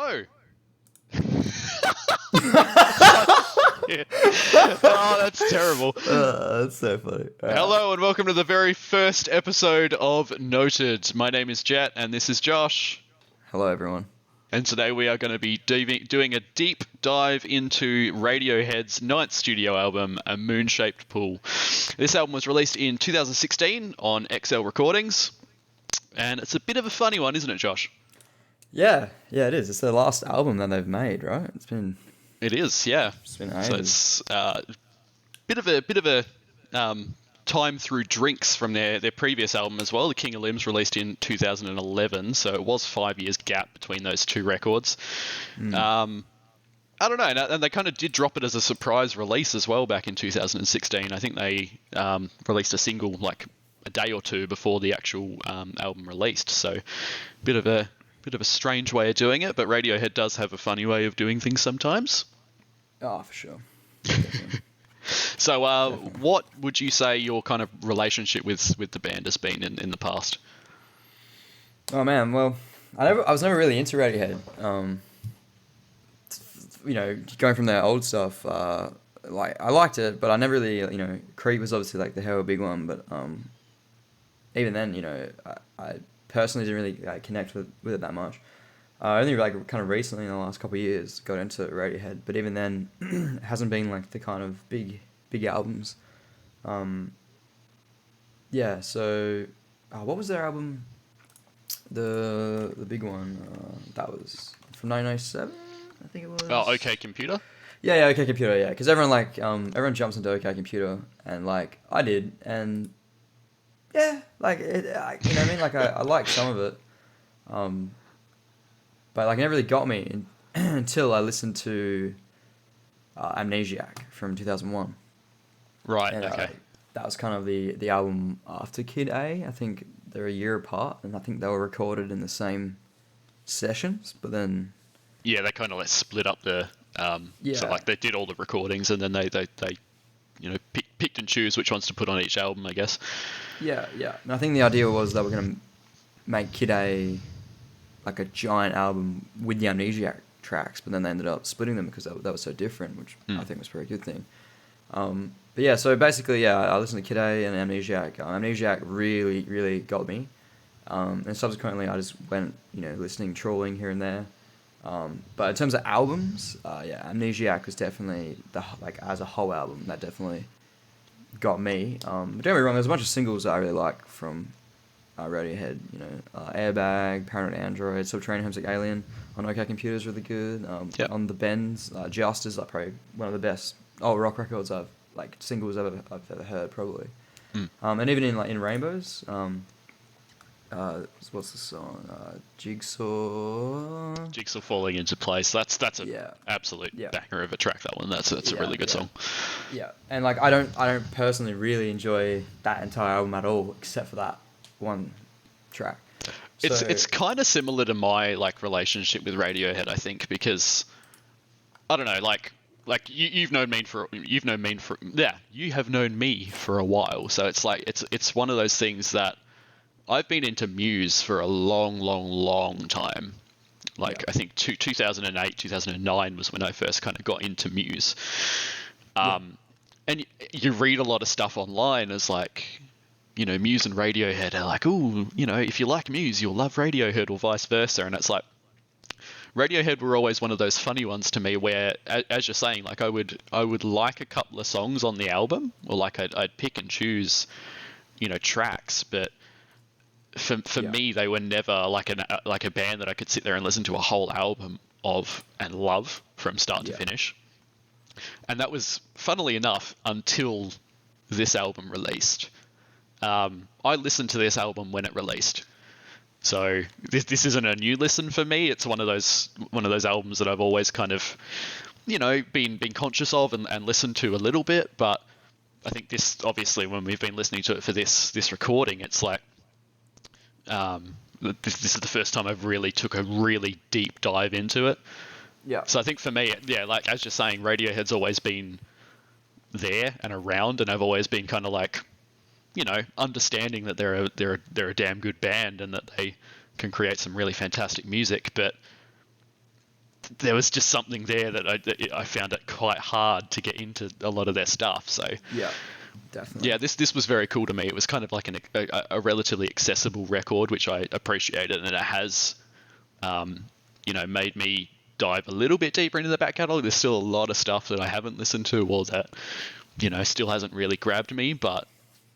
Hello. Shit. Oh, that's terrible. That's so funny. Hello and welcome to the very first episode of Noted. My name is Jett and this is Josh. Hello, everyone. And today we are going to be doing a deep dive into Radiohead's ninth studio album, A Moon-Shaped Pool. This album was released in 2016 on XL Recordings. And it's a bit of a funny one, isn't it, Josh? Yeah, it is. It's the last album that they've made, right? It is, yeah. It's been ages. So it's a bit of a time through drinks from their previous album as well. The King of Limbs released in 2011, so it was 5 years gap between those two records. I don't know, and they kind of did drop it as a surprise release as well back in 2016. I think they released a single like a day or two before the actual album released. So bit of a strange way of doing it, but Radiohead does have a funny way of doing things sometimes. Oh, for sure. So what would you say your kind of relationship with the band has been in the past? Oh man, well, I was never really into Radiohead. Going from their old stuff, like I liked it, but I never really, Creep was obviously like the hell big one, but even then, I personally didn't really connect with it that much. I only kind of recently in the last couple of years got into Radiohead, but even then, it hasn't been like the kind of big albums. So what was their album? The big one that was from 1997, I think it was. Oh, OK Computer. Yeah, OK Computer. Yeah, because everyone jumps into OK Computer, and like I did, and yeah, like it, you know what I mean. Like I liked some of it, but like it never really got me until I listened to Amnesiac from 2001. Right. And, okay. That was kind of the album after Kid A. I think they're a year apart, and I think they were recorded in the same sessions. But then, yeah, they kind of like split up the. So like they did all the recordings, and then they picked and choose which ones to put on each album, I guess. Yeah. And I think the idea was they were going to make Kid A like a giant album with the Amnesiac tracks, but then they ended up splitting them because that was so different, which I think was a very good thing. But yeah, so basically, I listened to Kid A and Amnesiac. Amnesiac really, really got me. And subsequently, I just went, listening, trawling here and there. But in terms of albums, Amnesiac was definitely as a whole album, that definitely got me. But don't get me wrong, there's a bunch of singles that I really like from Radiohead. Airbag, Paranoid Android, Subterranean Homesick Alien on OK Computer is really good. On the Bends, Just is like probably one of the best rock records singles I've ever heard, probably. And even in Rainbows, what's the song? Jigsaw Falling into Place. That's a absolute banger of a track. That one. That's a really good song. Yeah, and like I don't personally really enjoy that entire album at all, except for that one track. It's kind of similar to my relationship with Radiohead, I think, because I don't know, you have known me for a while, so it's one of those things that I've been into Muse for a long time. I think 2008, 2009 was when I first kind of got into Muse. And you read a lot of stuff online as Muse and Radiohead are like, ooh, if you like Muse, you'll love Radiohead, or vice versa. And it's like, Radiohead were always one of those funny ones to me where, as you're saying, I would like a couple of songs on the album, or I'd pick and choose, tracks, but for me, they were never like a band that I could sit there and listen to a whole album of and love from start to finish. And that was, funnily enough, until this album released. I listened to this album when it released. So this isn't a new listen for me. It's one of those albums that I've always kind of, been conscious of and listened to a little bit. But I think this, obviously, when we've been listening to it for this recording, it's like, this is the first time I've really took a really deep dive into it. Yeah. So I think for me, as you're saying, Radiohead's always been there and around, and I've always been kind of understanding that they're a damn good band and that they can create some really fantastic music. But there was just something there that I found it quite hard to get into a lot of their stuff. So Yeah, definitely. yeah, this was very cool to me. It was kind of like a relatively accessible record, which I appreciated, and it has, made me dive a little bit deeper into the back catalogue. There's still a lot of stuff that I haven't listened to, or that, still hasn't really grabbed me, but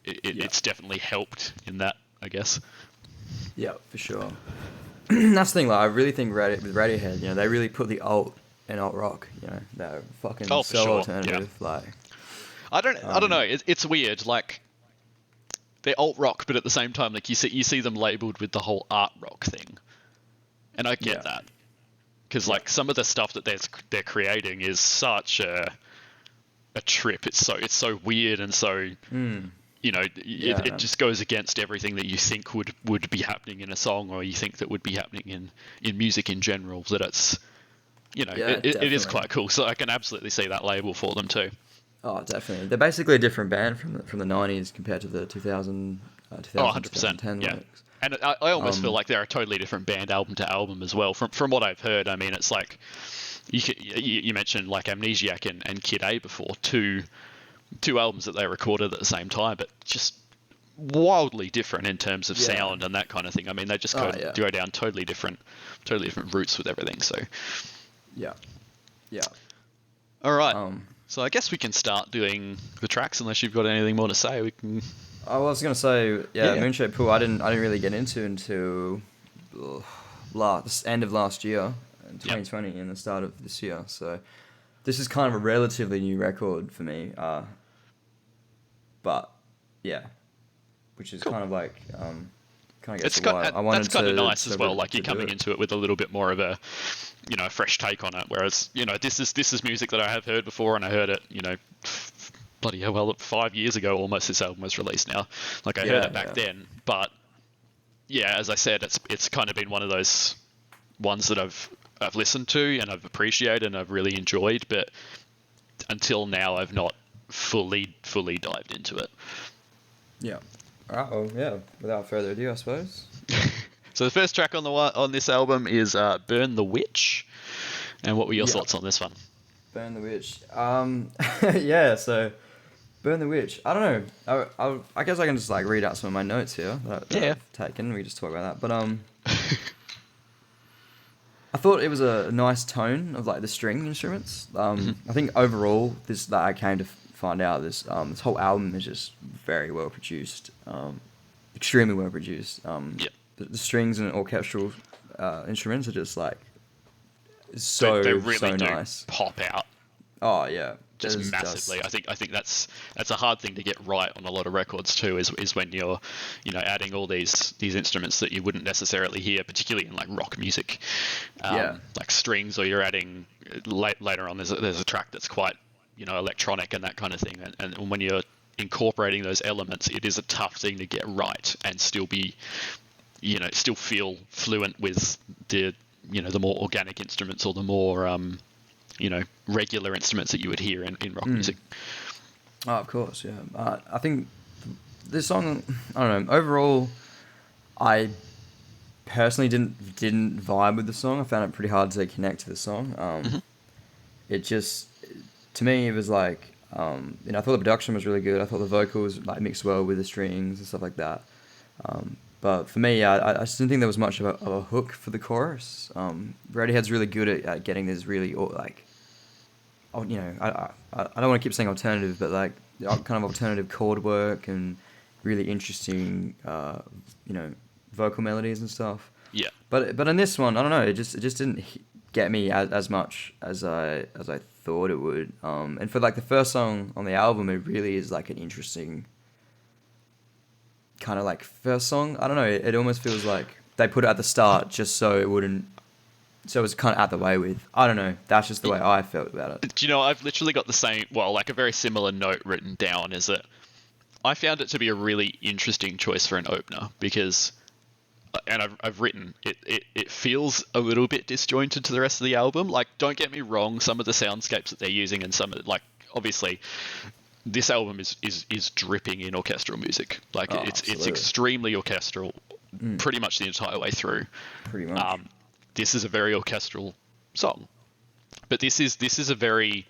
it's definitely helped in that, I guess. Yeah, for sure. That's the thing. Like, I really think with Radiohead, they really put the alt and alt rock. They're fucking Oh, for so sure. alternative. Yeah. Like, I don't know. It's weird. Like, they're alt rock, but at the same time, like you see them labeled with the whole art rock thing, and I get that, because like some of the stuff that they're creating is such a trip. It's so weird and so it just goes against everything that you think would be happening in a song, or you think that would be happening in music in general. That it's it is quite cool. So I can absolutely see that label for them too. Oh, definitely. They're basically a different band from the 90s compared to the 2000, 100%. 2010 Yeah. works. And I almost feel like they're a totally different band album to album as well. From what I've heard, I mean, it's like you mentioned like Amnesiac and Kid A before, two albums that they recorded at the same time, but just wildly different in terms of sound and that kind of thing. I mean, they just go down totally different routes with everything. So yeah. All right. So I guess we can start doing the tracks, unless you've got anything more to say. We can. I was gonna say, Moonshaped Pool. I didn't really get into until end of last year, in 2020, and the start of this year. So this is kind of a relatively new record for me. But yeah, which is kind of like kind of gets why I wanted that's kind of nice to as well. Like you're coming into it with a little bit more of a fresh take on it. Whereas this is music that I have heard before, and I heard it bloody hell, well, 5 years ago almost. This album was released now. Like I heard it back then, but yeah, as I said, it's kind of been one of those ones that I've listened to and I've appreciated and I've really enjoyed, but until now I've not fully dived into it. Yeah. All right. Well, yeah. Without further ado, I suppose. So the first track on this album is "Burn the Witch," and what were your thoughts on this one? Burn the Witch. Yeah. So, Burn the Witch. I don't know. I guess I can just like read out some of my notes here that I've taken. We just talk about that. But I thought it was a nice tone of like the string instruments. I think overall, I came to find out this whole album is just very well produced, extremely well produced. The strings and orchestral instruments are just like they really so do nice. Pop out. Oh yeah, just massively. I think that's a hard thing to get right on a lot of records too. Is when you're adding all these instruments that you wouldn't necessarily hear, particularly in like rock music, like strings, or you're adding later on. There's a track that's quite electronic and that kind of thing, and when you're incorporating those elements, it is a tough thing to get right and still be still feel fluent with the more organic instruments, or the more regular instruments that you would hear in rock music. Oh, of course, yeah. I think this song, I don't know, overall, I personally didn't vibe with the song. I found it pretty hard to connect to the song. It just, to me, it was like, I thought the production was really good. I thought the vocals like mixed well with the strings and stuff like that. But for me, I just didn't think there was much of a hook for the chorus. Radiohead's really good at getting this really like, I don't want to keep saying alternative, but like kind of alternative chord work and really interesting, vocal melodies and stuff. Yeah. But in this one, I don't know. It just didn't get me as much as I thought it would. And for like the first song on the album, it really is like an interesting kind of like first song. I don't know. It almost feels like they put it at the start just so it wouldn't. So it was kind of out the way with. I don't know. That's just the way I felt about it. Do you know, I've literally got the same, like a very similar note written down, is that I found it to be a really interesting choice for an opener, because, and I've written, it feels a little bit disjointed to the rest of the album. Like, don't get me wrong, some of the soundscapes that they're using and some of, like, obviously, this album is dripping in orchestral music. Like, it's extremely orchestral pretty much the entire way through. Pretty much. This is a very orchestral song. but this is a very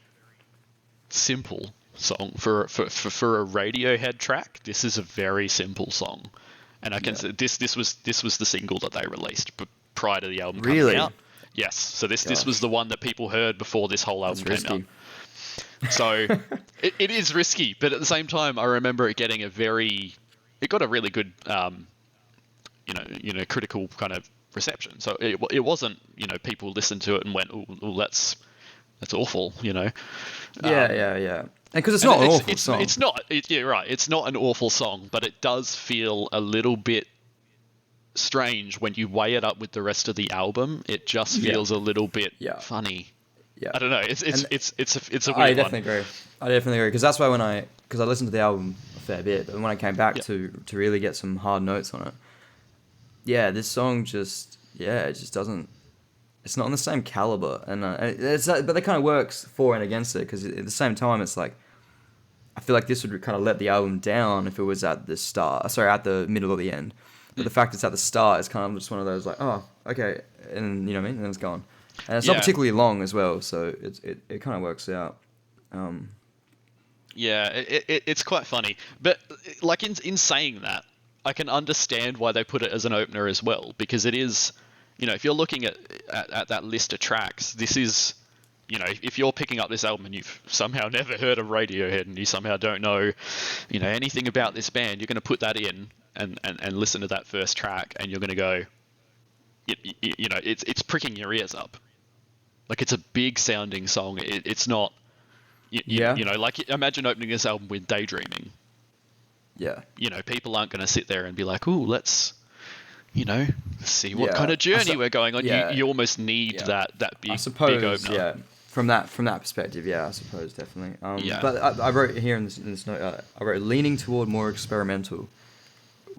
simple song for a Radiohead track. This is a very simple song, and I can say this was the single that they released prior to the album coming out. Yes, so this was the one that people heard before this whole album came out. So it is risky, but at the same time, I remember it getting it got a really good critical kind of reception. So it wasn't people listened to it and went, oh that's awful, Yeah. And because it's not an awful song. It's not. You're right. It's not an awful song, but it does feel a little bit strange when you weigh it up with the rest of the album. It just feels a little bit funny. Yeah. I don't know. It's a weird one. I definitely agree. Because that's why because I listened to the album a fair bit, but when I came back to really get some hard notes on it, this song just doesn't. It's not on the same caliber, and but it kind of works for and against it, because at the same time, it's like I feel like this would kind of let the album down if it was at the start. Sorry, at the middle or the end. But the fact it's at the start is kind of just one of those like, oh, okay, and you know what I mean, and then it's gone. And it's not particularly long as well, so it kind of works out. It's quite funny, but like in saying that, I can understand why they put it as an opener as well, because it is. If you're looking at that list of tracks, this is, if you're picking up this album and you've somehow never heard of Radiohead and you somehow don't know, anything about this band, you're going to put that in and listen to that first track, and you're going to go, it's pricking your ears up. Like, it's a big sounding song. It's not, like imagine opening this album with Daydreaming. Yeah. People aren't going to sit there and be like, ooh, let's see what kind of journey we're going on. You almost need that big, big opener. Yeah, from that perspective, I suppose definitely. But I wrote here in this note, I wrote leaning toward more experimental,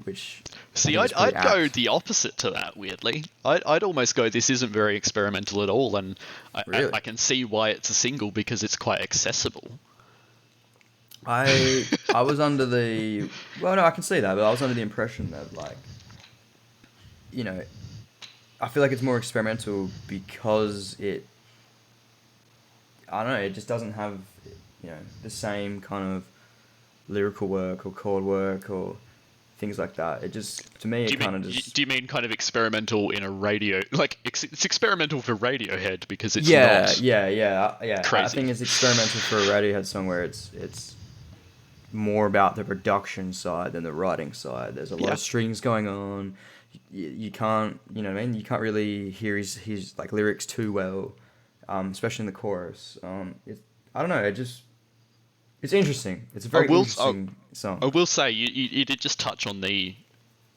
which I'd go the opposite to that. Weirdly, I'd almost go, this isn't very experimental at all, and I can see why it's a single, because it's quite accessible. I was under the I can see that, but I was under the impression that like. I feel like it's more experimental because it just doesn't have, the same kind of lyrical work or chord work or things like that. It just, to me, Do you mean kind of experimental in a radio, like it's experimental for Radiohead because it's not crazy. I think it's experimental for a Radiohead song where it's more about the production side than the writing side. There's a lot of strings going on. You can't, you can't really hear his like lyrics too well, especially in the chorus. I don't know. It's interesting. It's a very interesting song. I will say you did just touch on the,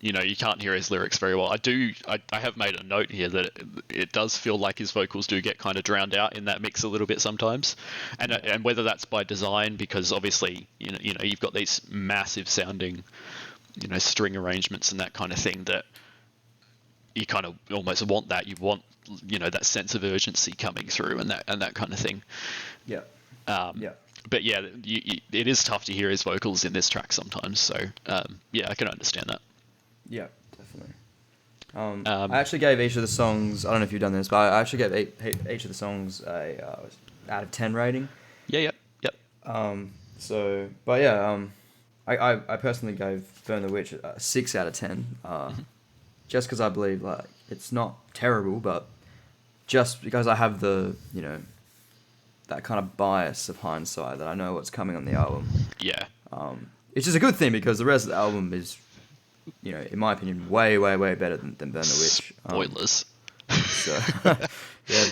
you can't hear his lyrics very well. I have made a note here that it does feel like his vocals do get kind of drowned out in that mix a little bit sometimes, and whether that's by design, because obviously you've got these massive sounding, string arrangements and that kind of thing that. You kind of almost want that. You want, that sense of urgency coming through and that kind of thing. Yeah. But it is tough to hear his vocals in this track sometimes. So I can understand that. Yeah, definitely. I actually gave each of the songs. I don't know if you've done this, but I actually gave each of the songs a out of 10 rating. Yep. I personally gave Burn the Witch a 6 out of 10. Just because I believe like it's not terrible, but just because I have the that kind of bias of hindsight that I know what's coming on the album. Yeah. It's just a good thing because the rest of the album is, in my opinion, way better than Burn the Witch. Spoilers.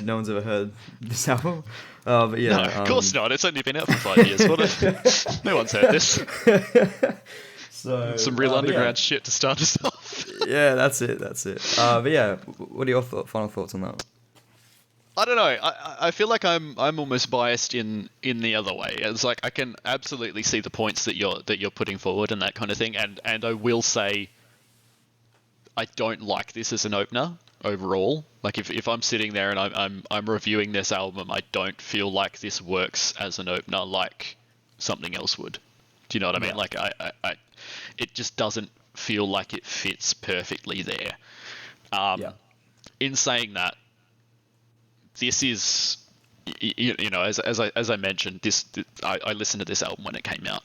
No one's ever heard this album. But yeah. No, of course not. It's only been out for 5 years. No one's heard this. So, some real underground shit to start us off. Yeah, that's it. But yeah, what are your final thoughts on that? I don't know. I feel like I'm almost biased in the other way. It's like I can absolutely see the points that you're putting forward and that kind of thing. And I will say, I don't like this as an opener overall. Like if I'm sitting there and I'm reviewing this album, I don't feel like this works as an opener like something else would. Do you know what I mean? Like it just doesn't feel like it fits perfectly there. In saying that, this is you know, as I mentioned, I listened to this album when it came out,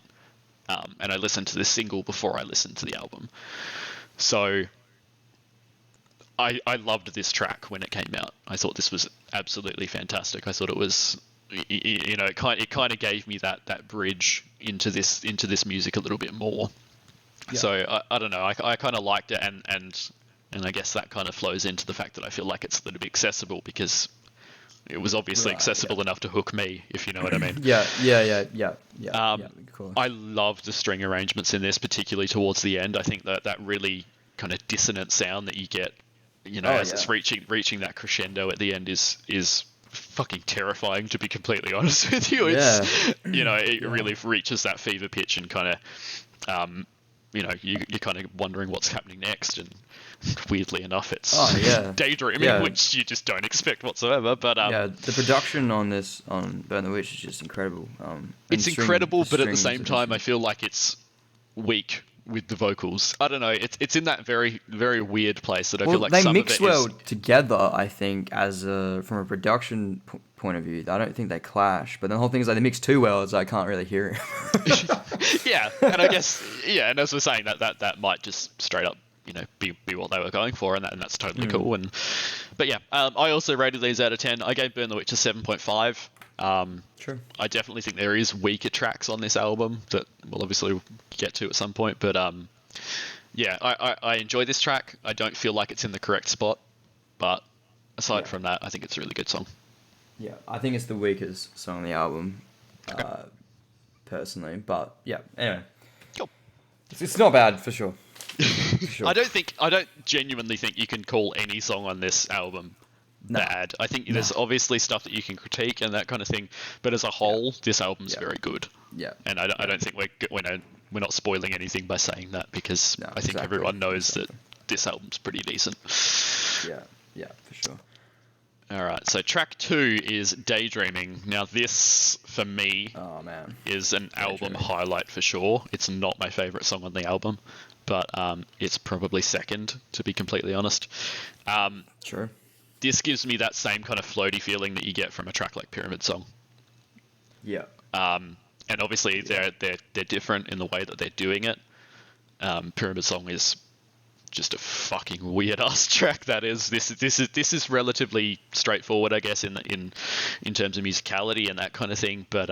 and I listened to this single before I listened to the album. So I loved this track when it came out. I thought this was absolutely fantastic. I thought it was, you know, it kind of gave me that bridge into this music a little bit more. Yeah. So I don't know. I kind of liked it, and I guess that kind of flows into the fact that I feel like it's a little bit accessible because it was obviously accessible enough to hook me, if you know what I mean. Yeah. Cool. I love the string arrangements in this, particularly towards the end. I think that really kind of dissonant sound that you get, you know, as it's reaching that crescendo at the end is fucking terrifying, to be completely honest with you. It's, you know, it really reaches that fever pitch and kind of, you know, you're kind of wondering what's happening next, and weirdly enough, it's Daydreaming, which you just don't expect whatsoever. But the production on this on Burn the Witch is just incredible. It's incredible, but at the same time, I feel like it's weak with the vocals. I don't know. It's in that very very weird place that I feel like they some mix of it well is... together. I think from a production point of view, I don't think they clash. But the whole thing is like they mix too well, so I can't really hear it. Yeah, and I guess and as we're saying, that might just straight up, you know, be what they were going for, and that's totally cool. But yeah, I also rated these out of 10. I gave Burn the Witch a 7.5. Sure. I definitely think there is weaker tracks on this album that we'll obviously get to at some point, but yeah, I enjoy this track. I don't feel like it's in the correct spot, but aside from that, I think it's a really good song. Yeah, I think it's the weakest song on the album, personally. But yeah, anyway, cool. It's not bad for sure. I don't genuinely think you can call any song on this album bad. I think there's obviously stuff that you can critique and that kind of thing, but as a whole, this album's very good. Yeah, and I don't think we're not spoiling anything by saying that, because I think everyone knows that this album's pretty decent. Yeah, for sure. All right, so track 2 is Daydreaming. Now this, for me, is an album highlight for sure. It's not my favourite song on the album, but it's probably second, to be completely honest. Sure. This gives me that same kind of floaty feeling that you get from a track like Pyramid Song. Yeah. And obviously they're different in the way that they're doing it. Pyramid Song is just a fucking weird ass track. That is. This is relatively straightforward, I guess, in terms of musicality and that kind of thing. But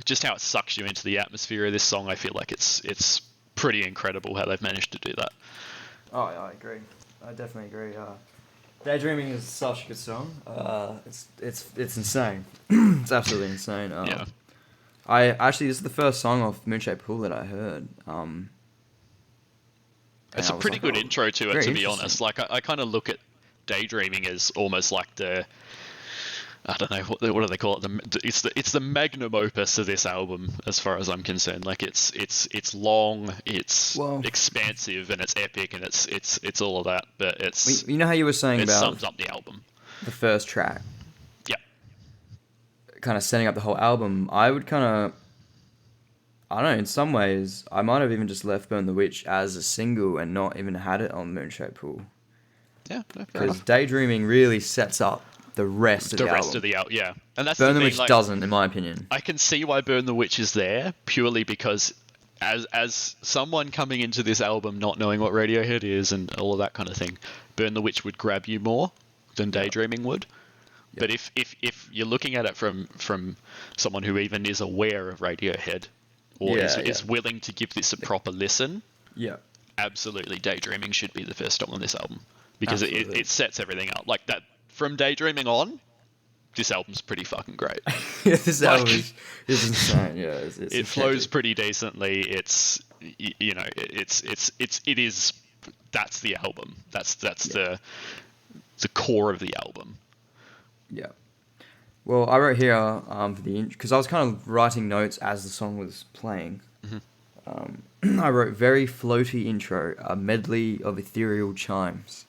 just how it sucks you into the atmosphere of this song, I feel like it's pretty incredible how they've managed to do that. Oh, I agree. I definitely agree. Daydreaming is such a good song. It's insane. It's absolutely insane. Yeah. This is the first song off Moonshaped Pool that I heard. It's a pretty good intro to it, to be honest. Like I kind of look at Daydreaming as almost like I don't know what do they call it? It's the magnum opus of this album, as far as I'm concerned. Like it's long, it's expansive, and it's epic, and it's all of that. But it's, you know how you were saying about sums up the album. The first track. Yeah. Kind of setting up the whole album. I would kind of, I don't know, in some ways, I might have even just left Burn the Witch as a single and not even had it on Moonshaped Pool. Yeah, because Daydreaming really sets up the rest of the album. Yeah. And that's Burn the the thing, Witch like, doesn't, in my opinion. I can see why Burn the Witch is there, purely because as someone coming into this album not knowing what Radiohead is and all of that kind of thing, Burn the Witch would grab you more than Daydreaming would. But if you're looking at it from someone who even is aware of Radiohead, or is willing to give this a proper listen, absolutely Daydreaming should be the first song on this album, because it sets everything up. Like that, from Daydreaming on, this album's pretty fucking great. This album is insane. Yeah, it flows pretty decently. It's, you know, it is. That's the album. That's the core of the album. Yeah. Well, I wrote here for the because I was kind of writing notes as the song was playing. Mm-hmm. I wrote very floaty intro, a medley of ethereal chimes.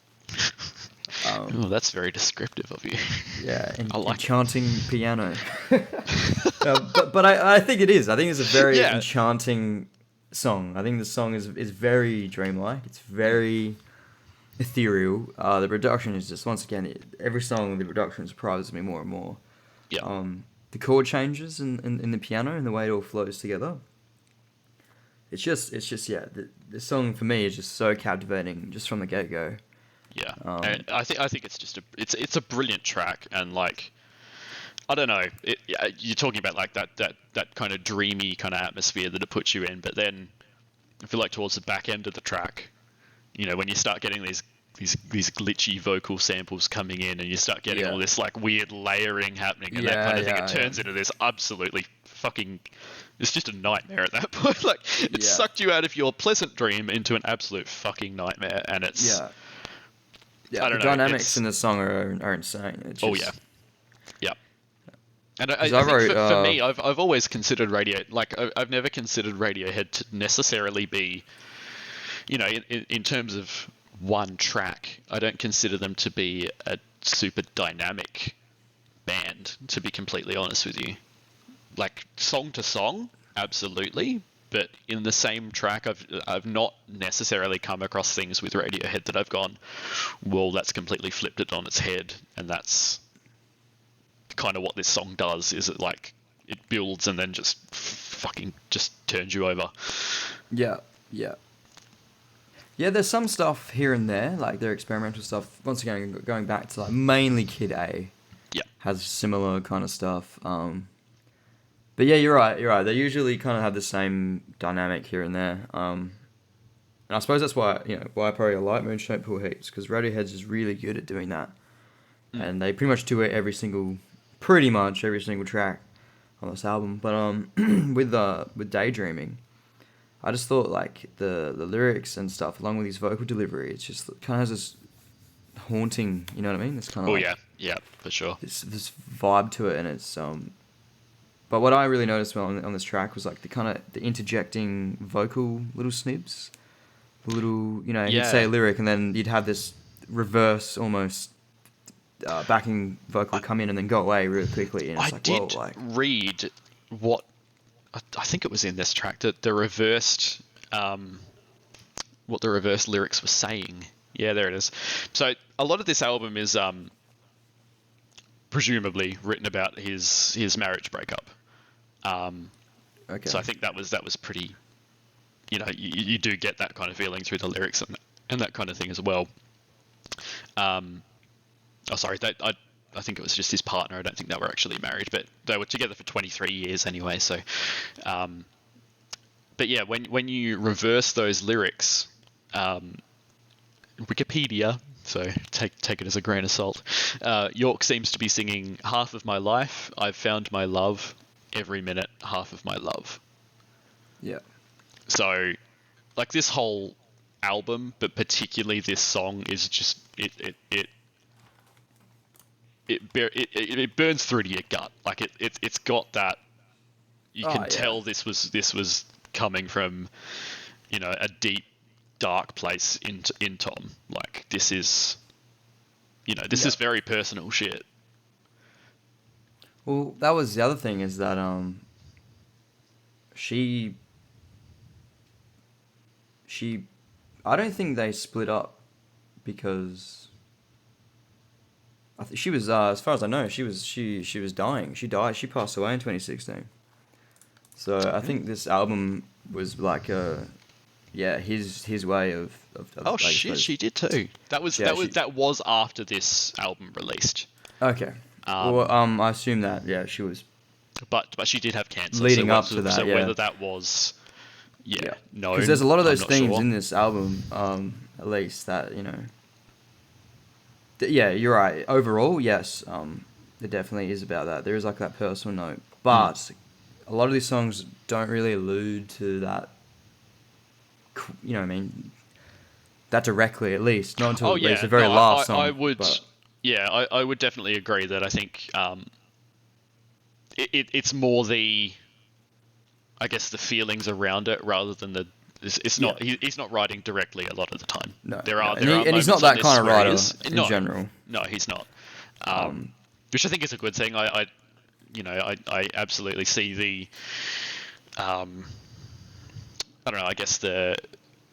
Oh, that's very descriptive of you. Yeah, enchanting piano. But I think it is. I think it's a very enchanting song. I think the song is very dreamlike. It's very ethereal. The production is just, once again, every song the production surprises me more and more. Yeah. The chord changes in the piano and the way it all flows together. It's just yeah. The song for me is just so captivating just from the get go. Yeah. And I think it's just it's a brilliant track, and like, I don't know, you're talking about like that kind of dreamy kind of atmosphere that it puts you in, but then I feel like towards the back end of the track, when you start getting these glitchy vocal samples coming in, and you start getting all this like weird layering happening and that kind of thing, it turns into this absolutely fucking, it's just a nightmare at that point. Like, it sucked you out of your pleasant dream into an absolute fucking nightmare, and it's I don't the know, dynamics in the song are insane. It's just, yeah. And I wrote, think for me, I've always considered I've never considered Radiohead to necessarily be, in terms of one track, I don't consider them to be a super dynamic band, to be completely honest with you. Like, song to song, absolutely, but in the same track, I've not necessarily come across things with Radiohead that I've gone, well, that's completely flipped it on its head, and that's kind of what this song does. Is it like it builds and then just fucking just turns you over? Yeah. There's some stuff here and there, like their experimental stuff. Once again, going back to like mainly Kid A. Yeah. Has similar kind of stuff. But yeah, you're right. They usually kind of have the same dynamic here and there. And I suppose that's why I probably like Moonshine Pool heaps, because Radiohead's is really good at doing that, and they pretty much do it pretty much every single track on this album. But with Daydreaming, I just thought like the lyrics and stuff, along with his vocal delivery, it's just kind of has this haunting. You know what I mean? It's kind of yeah, for sure. This vibe to it, and it's But what I really noticed on this track was like the interjecting vocal little snibs, the little he'd say a lyric and then you'd have this reverse almost backing vocal come in and then go away really quickly. And it's read what I think it was in this track that the reversed what the reverse lyrics were saying. Yeah, there it is. So a lot of this album is presumably written about his marriage breakup. Okay. So I think that was pretty. You do get that kind of feeling through the lyrics and that kind of thing as well. I think it was just his partner. I don't think they were actually married, but they were together for 23 years anyway. So, but yeah, when you reverse those lyrics, Wikipedia, so take it as a grain of salt. York seems to be singing half of my life, I've found my love, every minute, half of my love. Yeah. So, like, this whole album, but particularly this song, is just it burns through to your gut. Like it's got that. You can tell this was coming from, a deep, dark place in Tom. Like, this is, this is very personal shit. Well, that was the other thing, is that she I don't think they split up because I think she was as far as I know she was dying. She died. She passed away in 2016. So I think this album was like his way of oh shit, she did too. That was after this album released. Okay. I assume that she was. But she did have cancer leading up to that. So whether that was, no. Because there's a lot of those themes in this album, at least that yeah, you're right. Overall, yes, it definitely is about that. There is like that personal note, but a lot of these songs don't really allude to that. You know what I mean? That directly, at least, not until it's the very last song. I would. But... Yeah, I would definitely agree that I think it's more the, I guess, the feelings around it rather than the. It's not. He's not writing directly a lot of the time. No, there are and he's not that kind of writer in general. No, he's not. Which I think is a good thing. I absolutely see the. I don't know. I guess the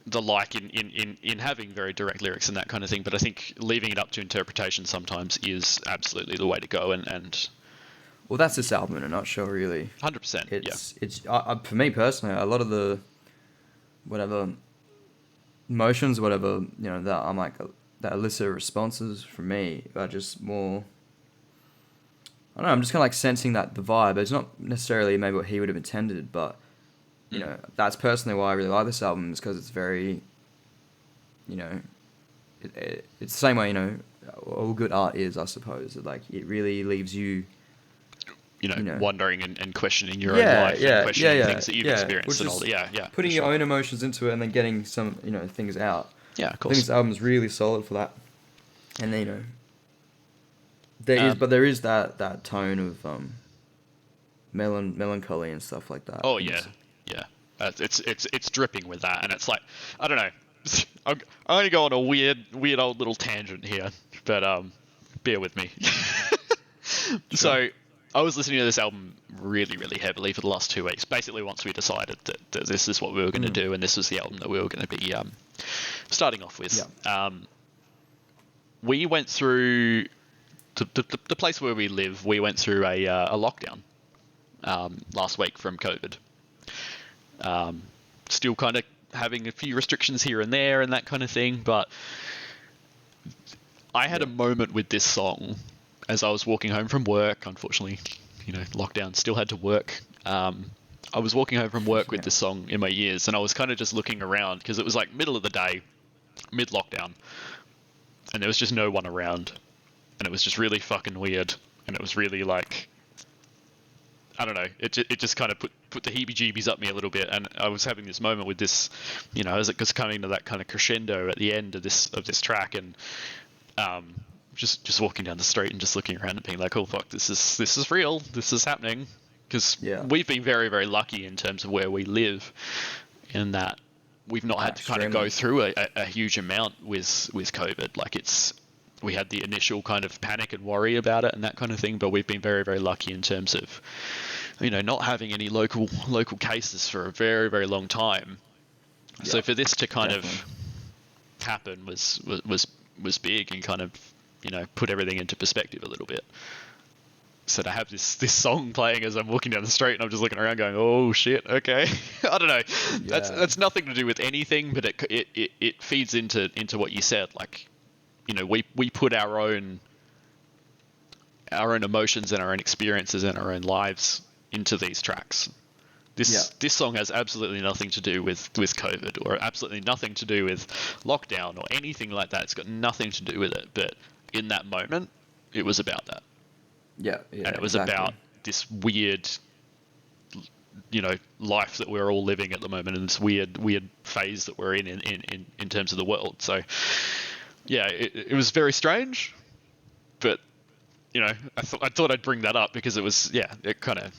like in having very direct lyrics and that kind of thing, but I think leaving it up to interpretation sometimes is absolutely the way to go. And Well, that's this album in a nutshell, really. 100%. Yeah. It's for me personally, a lot of the whatever emotions, whatever that I'm like that elicit responses from me are just more. I don't know. I'm just kind of like sensing that the vibe. It's not necessarily maybe what he would have intended, but that's personally why I really like this album is because it's very, it's the same way all good art is, I suppose. Like it really leaves you. Wondering and questioning your own life and questioning things that you've experienced and all that. Yeah. Putting your own emotions into it and then getting some, things out. Yeah, of course. I think this album's really solid for that. And then, there is that tone of melancholy and stuff like that. Oh yeah. It's dripping with that, and it's like, I don't know. I'm only going on a weird old little tangent here, but bear with me. Sure. So I was listening to this album really, really heavily for the last 2 weeks. Basically, once we decided that this is what we were going to do, and this was the album that we were going to be starting off with. Yeah. We went through the place where we live. We went through a lockdown last week from COVID. Still kind of having a few restrictions here and there and that kind of thing, but I had a moment with this song as I was walking home from work. Unfortunately, lockdown, still had to work. I was walking home from work with this song in my ears, and I was kind of just looking around because it was like middle of the day, mid-lockdown, and there was just no one around, and it was just really fucking weird, and it was really like, I don't know, it just kind of put the heebie-jeebies up me a little bit, and I was having this moment with this, as it was coming to that kind of crescendo at the end of this track, and just walking down the street and just looking around and being like, oh fuck, this is real, this is happening, because we've been very, very lucky in terms of where we live, in that we've not had to kind of go through a huge amount with COVID. Like we had the initial kind of panic and worry about it and that kind of thing, but we've been very, very lucky in terms of, not having any local cases for a very, very long time. Yeah, so for this to kind of happen was big, and kind of, put everything into perspective a little bit. So to have this song playing as I'm walking down the street and I'm just looking around going, oh shit, okay. I don't know. Yeah. That's nothing to do with anything, but it feeds into what you said. Like, we put our own emotions and our own experiences and our own lives into these tracks. This song has absolutely nothing to do with COVID, or absolutely nothing to do with lockdown or anything like that. It's got nothing to do with it. But in that moment, it was about that. Yeah, and it was about this weird, life that we're all living at the moment, and this weird phase that we're in terms of the world. So, yeah, it was very strange, but I thought I'd bring that up because it was it kind of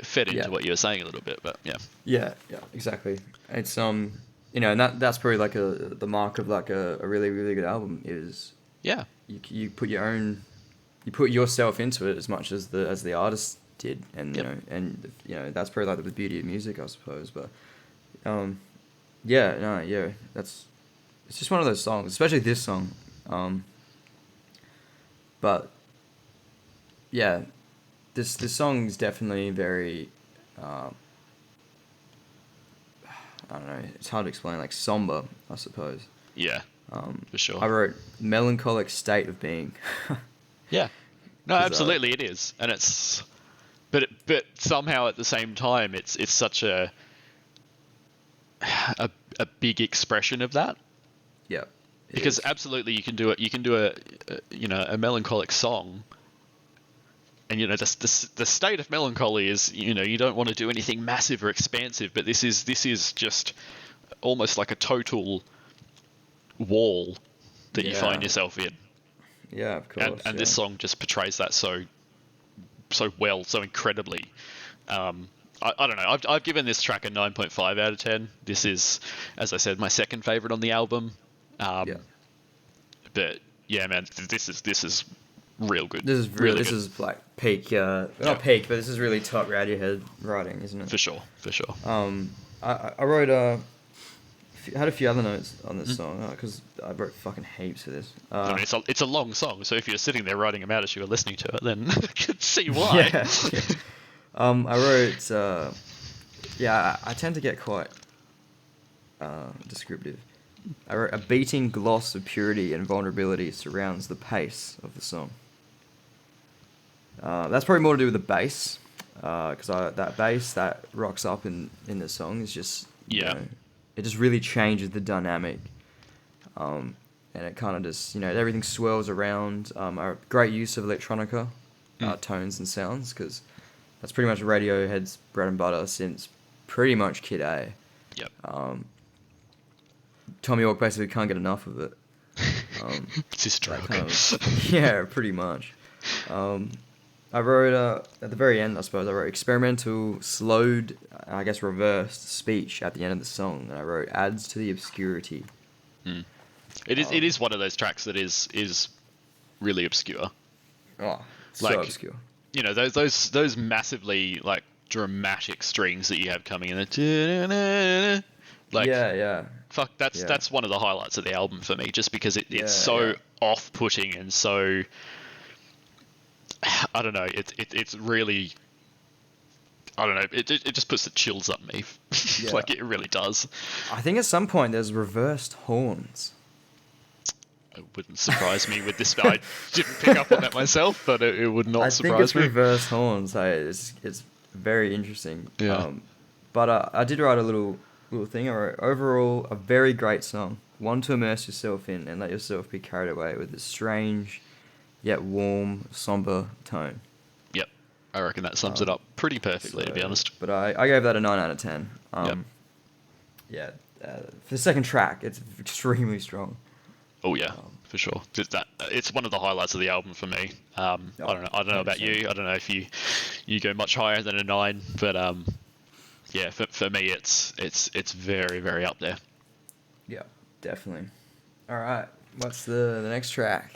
fed into what you were saying a little bit, but yeah, exactly. It's and that's probably like the mark of like a really, really good album is you put your own. You put yourself into it as much as the artist did, and that's probably like the beauty of music, I suppose. But it's just one of those songs, especially this song. But yeah, this song is definitely very I don't know. It's hard to explain, like somber, I suppose. Yeah, for sure. I wrote melancholic state of being. Yeah, no, absolutely it is, and it's, but somehow at the same time it's such a big expression of that. Yeah, because absolutely you can do it. You can do a melancholic song, and the state of melancholy is you don't want to do anything massive or expansive, but this is just almost like a total wall that you find yourself in. Yeah, of course. And this song just portrays that so well, so incredibly. I don't know. I've given this track a 9.5 out of 10. This is, as I said, my second favorite on the album. But yeah, man, this is real good. This is really this is like peak. Not peak, but this is really top Radiohead writing, isn't it? For sure. I wrote had a few other notes on this song because I wrote fucking heaps of this. I mean, it's a long song, so if you're sitting there writing them out as you were listening to it, then I could see why. Yeah. I wrote. I tend to get quite descriptive. I wrote, a beating gloss of purity and vulnerability surrounds the pace of the song. That's probably more to do with the bass, because that bass that rocks up in the song is just it just really changes the dynamic, and it kind of just everything swirls around. A great use of electronica tones and sounds, because that's pretty much Radiohead's bread and butter since pretty much Kid A. Yep. Tommy York basically can't get enough of it. It's his drug. Yeah, pretty much. I wrote, at the very end, I suppose, I wrote experimental, slowed, I guess reversed speech at the end of the song. And I wrote adds to the obscurity. It is one of those tracks that is really obscure. Oh, so obscure. Those massively, like, dramatic strings that you have coming in. Like, yeah. Fuck, that's one of the highlights of the album for me, just because it's so off-putting and so, I don't know, it's really, I don't know, it just puts the chills up me. Like, it really does. I think at some point there's reversed horns. It wouldn't surprise me with this. I didn't pick up on that myself, but it would not surprise me. I think it's reversed horns. It's very interesting. Yeah. But I did write a little thing. I wrote, overall, a very great song. One to immerse yourself in and let yourself be carried away with this strange, yet warm, somber tone. Yep. I reckon that sums it up pretty perfectly, to be honest. But I gave that a 9 out of 10. Yeah. For the second track, it's extremely strong. Oh yeah, for sure. It's one of the highlights of the album for me. I don't know about you. I don't know if you go much higher than a 9, but yeah, for me it's very, very up there. Yeah, definitely. All right, what's the next track?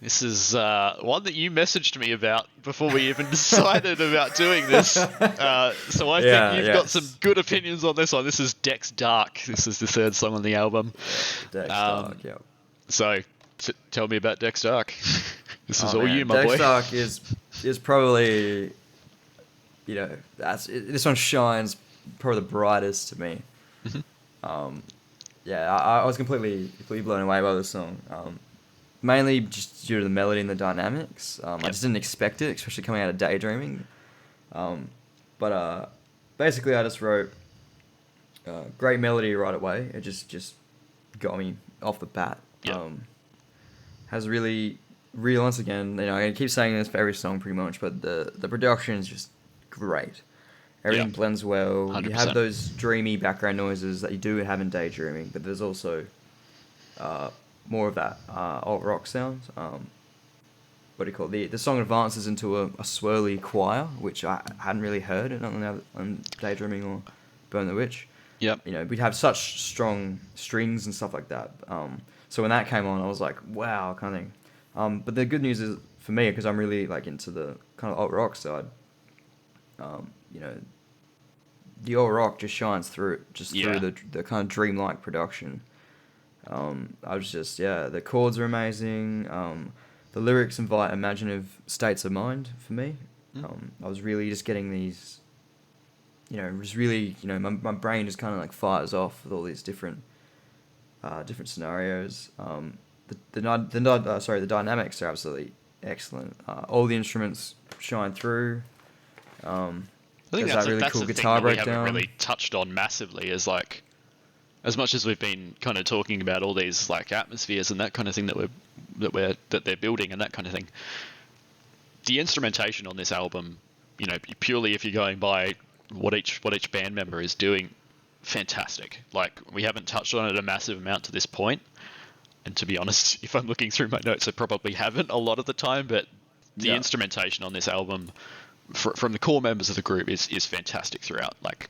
This is one that you messaged me about before we even decided about doing this. So I think you've got some good opinions on this one. This is Dex Dark. This is the third song on the album. Dex Dark, yeah. So tell me about Dex Dark. This is all you, my Dex boy. Dark is probably, this one shines probably the brightest to me. I was completely blown away by this song. Mainly just due to the melody and the dynamics. I just didn't expect it, especially coming out of Daydreaming. But basically I just wrote great melody right away. It just got me off the bat. Has really, once again, I keep saying this for every song pretty much, but the production is just great. Everything blends well. 100%. You have those dreamy background noises that you do have in Daydreaming, but there's also more of that alt rock sound. What do you call it? The song advances into a swirly choir, which I hadn't really heard on Daydreaming or Burn the Witch. Yep. We'd have such strong strings and stuff like that. So when that came on, I was like, wow, kind of thing. But the good news is for me, because I'm really like into the kind of alt rock side. The alt rock just shines through through the kind of dreamlike production. I was just the chords are amazing. The lyrics invite imaginative states of mind for me. I was really just getting these. Just really, my brain just kind of like fires off with all these different scenarios. The dynamics are absolutely excellent. All the instruments shine through. I think that's really cool the guitar thing that we breakdown. haven't really touched on massively is like, as much as we've been kind of talking about all these like atmospheres and that kind of thing that they're building and that kind of thing. The instrumentation on this album, purely if you're going by what each band member is doing, fantastic. Like, we haven't touched on it a massive amount to this point, and to be honest, if I'm looking through my notes, I probably haven't a lot of the time. But the instrumentation on this album, from the core members of the group, is fantastic throughout. Like,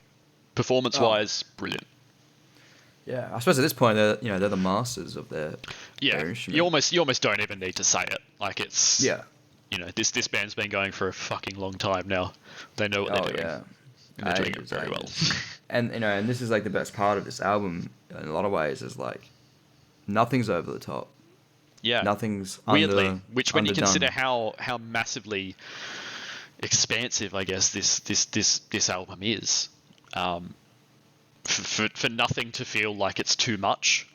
performance-wise, brilliant. Yeah, I suppose at this point they're the masters of their instrument. You almost don't even need to say it. Like, it's this band's been going for a fucking long time now. They know what they're doing. Yeah. And they're doing it very well. And and this is like the best part of this album in a lot of ways is like nothing's over the top. Yeah. Nothing's Weirdly, which when you underdone. consider how massively expansive, I guess this album is, for nothing to feel like it's too much.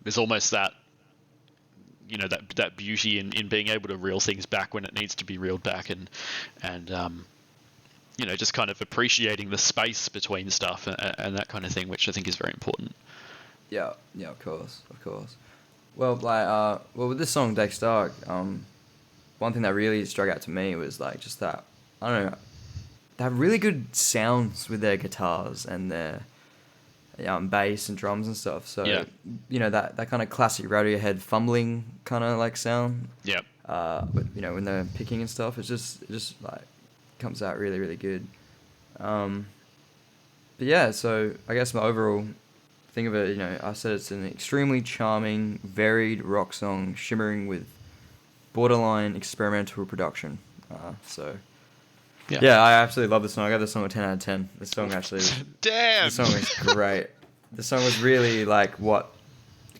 There's almost that, that beauty in being able to reel things back when it needs to be reeled back, and just kind of appreciating the space between stuff and that kind of thing, which I think is very important. Yeah, of course. Well, with this song Dex Dark, one thing that really struck out to me was like just that, I don't know, they have really good sounds with their guitars and their bass and drums and stuff. So that kind of classic Radiohead fumbling kind of like sound. Yeah. But when they're picking and stuff, it just like comes out really, really good. But yeah, so I guess my overall thing of it, I said it's an extremely charming, varied rock song, shimmering with borderline experimental production. Yeah, I absolutely love this song. I got this song a 10 out of 10. This song actually, damn, this song is great. The song was really like what,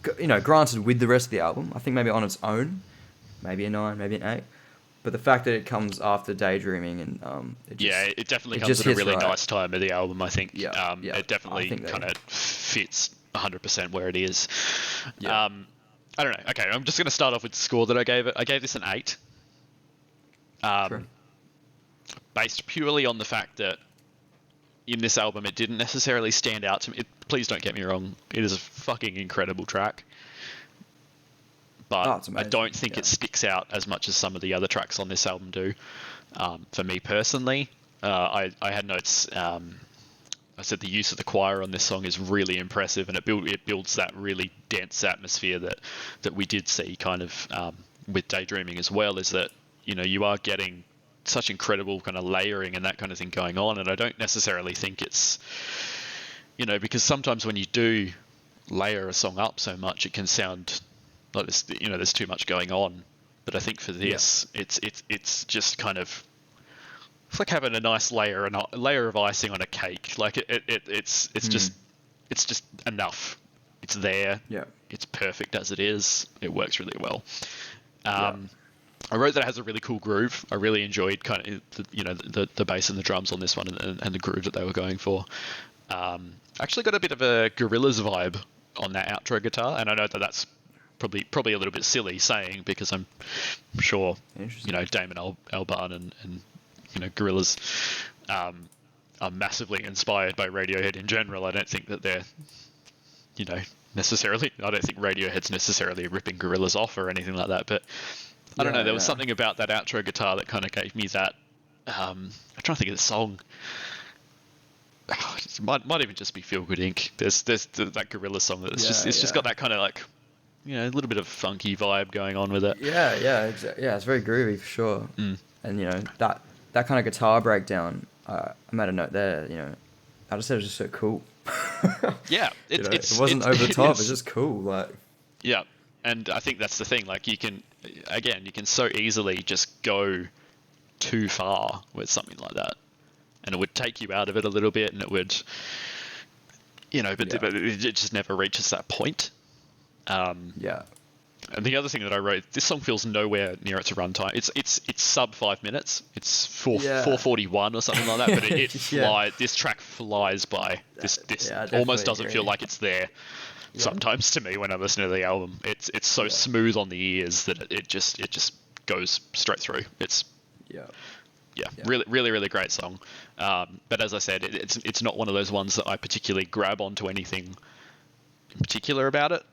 granted with the rest of the album, I think maybe on its own, maybe a 9, maybe an 8. But the fact that it comes after Daydreaming and it definitely comes at a really nice time of the album. I think it definitely kind of fits 100% where it is. I don't know. Okay, I'm just going to start off with the score that I gave it. I gave this an 8. Sure. Based purely on the fact that in this album it didn't necessarily stand out to me. Please don't get me wrong. It is a fucking incredible track. But I don't think it sticks out as much as some of the other tracks on this album do. For me personally, I had notes. I said the use of the choir on this song is really impressive, and it builds that really dense atmosphere that we did see kind of with Daydreaming as well. Is that you are getting such incredible kind of layering and that kind of thing going on, and I don't necessarily think it's because sometimes when you do layer a song up so much, it can sound like there's too much going on. But I think for this, it's just kind of, it's like having a nice layer of icing on a cake. Like it's just enough. It's there. Yeah. It's perfect as it is. It works really well. I wrote that it has a really cool groove. I really enjoyed kind of the bass and the drums on this one and the groove that they were going for. Actually got a bit of a Gorillaz vibe on that outro guitar, and I know that that's probably a little bit silly saying, because I'm sure Damon Albarn and Gorillaz are massively inspired by Radiohead in general. I don't think that they're necessarily, I don't think Radiohead's necessarily ripping Gorillaz off or anything like that, but I don't know, there was something about that outro guitar that kind of gave me that I'm trying to think of the song. It might even just be Feel Good Inc. There's that Gorillaz song that just got that kind of like a little bit of funky vibe going on with it. It's very groovy for sure. And that kind of guitar breakdown, I made a note there. I just said it was just so cool. It wasn't over the top. It's just cool, like. Yeah, and I think that's the thing. Like you can so easily just go too far with something like that, and it would take you out of it a little bit, and it would, but it just never reaches that point. And the other thing that I wrote, this song feels nowhere near its runtime. It's sub 5 minutes. It's 4:41 or something like that. But it flies. This track flies by. This almost doesn't feel like it's there. Sometimes to me when I listen to the album, it's so smooth on the ears that it just goes straight through. It's really, really, really great song. But as I said, it's not one of those ones that I particularly grab onto anything in particular about it.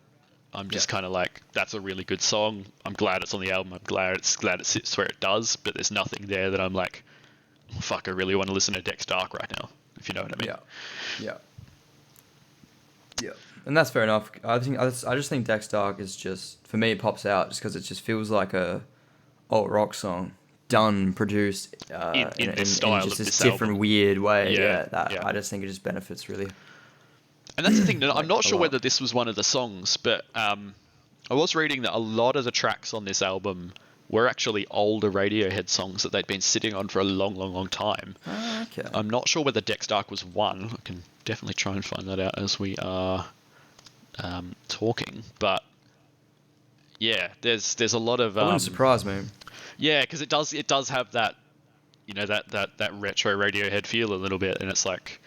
I'm just kind of like, that's a really good song. I'm glad it's on the album. I'm glad it sits where it does. But there's nothing there that I'm like, oh, fuck, I really want to listen to Dex Dark right now, if you know what I mean. Yeah. And that's fair enough. I just think Dex Dark is just, for me, it pops out just because it just feels like a alt rock song done, produced in this style, in just of this this different album. Weird way. I just think it just benefits really. And that's the thing, I'm not sure whether this was one of the songs, but I was reading that a lot of the tracks on this album were actually older Radiohead songs that they'd been sitting on for a long, long, long time. Oh, okay. I'm not sure whether Dex Dark was one. I can definitely try and find that out as we are talking. But yeah, there's a lot of That wouldn't surprise me. yeah, because it does have that, you know, that retro Radiohead feel a little bit, and it's like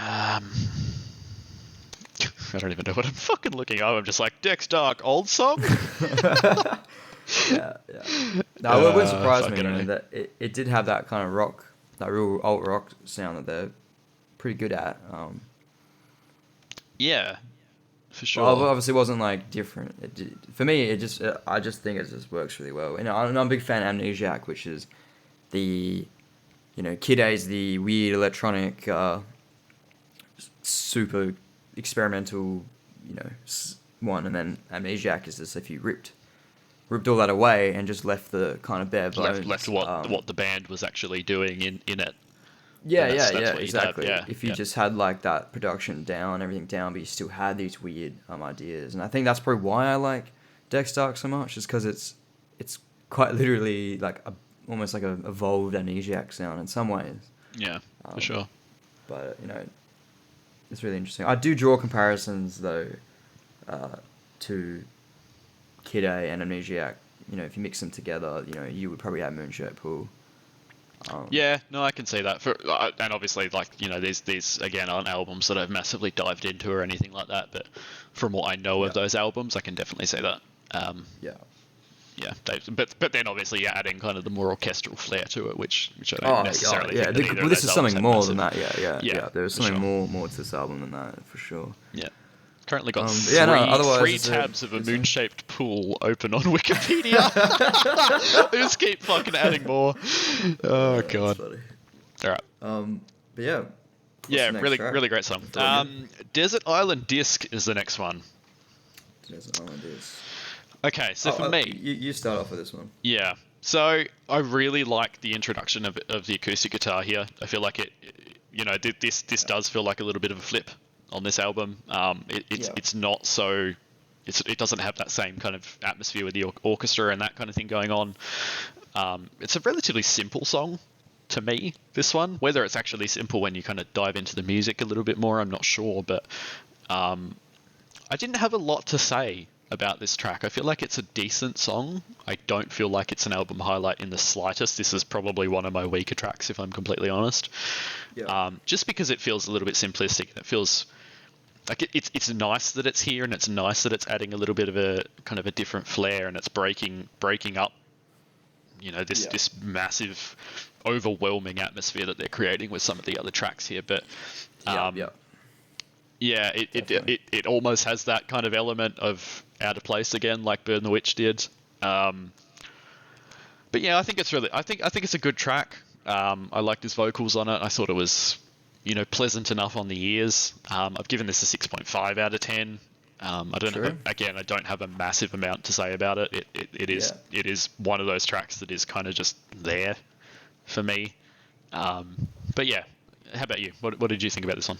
I don't even know what I'm fucking looking up. I'm just like, Dex Dark, old song? Yeah. No, it wouldn't surprise me, fucking you know, A. that it did have that kind of rock, that real alt rock sound that they're pretty good at. Yeah, for sure. Well, obviously, it wasn't like different. For me, I just think it just works really well. And I'm a big fan of Amnesiac, which is the, you know, Kid A's the weird electronic, super experimental, you know, one, and then Amnesiac is just if you ripped all that away and just left the kind of bare bones. Left what the band was actually doing in it. Yeah, That's exactly. Yeah, if you just had like that production down, everything down, but you still had these weird ideas, and I think that's probably why I like Dex Dark so much, is because it's quite literally like almost like a evolved Amnesiac sound in some ways. Yeah, for sure. But you know, it's really interesting. I do draw comparisons though to Kid A and Amnesiac. You know, if you mix them together, you know, you would probably have Moonshaped Pool. Yeah, no, I can see that. And obviously, like, you know, these again aren't albums that I've massively dived into or anything like that. But from what I know of those albums, I can definitely say that. Yeah. But then obviously you're adding kind of the more orchestral flair to it, which I don't necessarily think that either Well, of this those is something albums more have than that. massive- Yeah. There's for something sure. more to this album than that, for sure. Yeah. Currently got otherwise three it's tabs of a moon-shaped pool open on Wikipedia. They just keep fucking adding more. Oh god. That's funny. All right. But yeah. Yeah, really great song. Desert Island Disc is the next one. Desert Island Disc. Okay, so for me, you start off with this one. yeah. So I really like the introduction of the acoustic guitar here. I feel like it, you know, this does feel like a little bit of a flip on this album. It's not so. It doesn't have that same kind of atmosphere with the orchestra and that kind of thing going on. It's a relatively simple song to me, this one. Whether it's actually simple when you kind of dive into the music a little bit more, I'm not sure. But I didn't have a lot to say about this track. I feel like it's a decent song. I don't feel like it's an album highlight in the slightest. This is probably one of my weaker tracks, if I'm completely honest. Yeah. Just because it feels a little bit simplistic. It feels like it's nice that it's here, and it's nice that it's adding a little bit of a kind of a different flair, and it's breaking up, you know, this massive, overwhelming atmosphere that they're creating with some of the other tracks here. But yeah, it almost has that kind of element of out of place again, like Burn the Witch did. But yeah, I think it's a good track. I liked his vocals on it. I thought it was, you know, pleasant enough on the ears. I've given this a 6.5 out of 10. I don't know. Again, I don't have a massive amount to say about it. It is one of those tracks that is kind of just there for me. But yeah, how about you? What did you think about this one?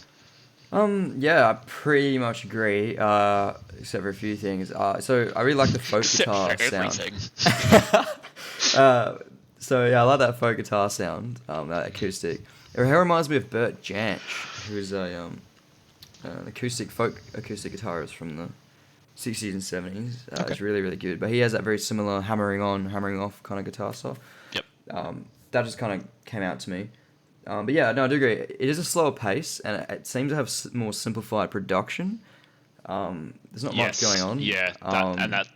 Yeah, I pretty much agree, except for a few things. So I really like the folk guitar sound. So yeah, I like that folk guitar sound, that acoustic. It reminds me of Bert Jansch, who's an acoustic guitarist from the 60s and 70s. It's really, really good. But he has that very similar hammering on, hammering off kind of guitar stuff. Yep. That just kind of came out to me. But yeah, no, I do agree. It is a slower pace, and it seems to have more simplified production. There's not much going on. Yeah,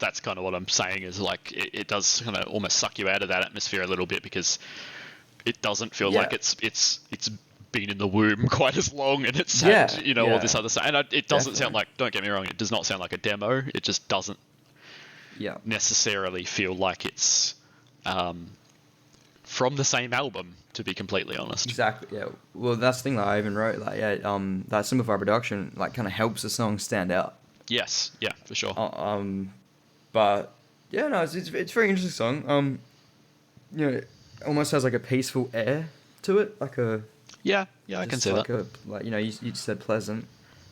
that's kind of what I'm saying, is like it does kind of almost suck you out of that atmosphere a little bit, because it doesn't feel like it's been in the womb quite as long, and it's had, you know, all this other stuff. And it doesn't sound like, don't get me wrong, it does not sound like a demo. It just doesn't necessarily feel like it's from the same album, to be completely honest. Exactly. Yeah. Well, that's the thing that I even wrote. Like, that simplified production like kind of helps the song stand out. Yes. Yeah, for sure. But yeah, no, it's a very interesting song. You know, it almost has like a peaceful air to it, like a I can see that. Like you know, you said pleasant,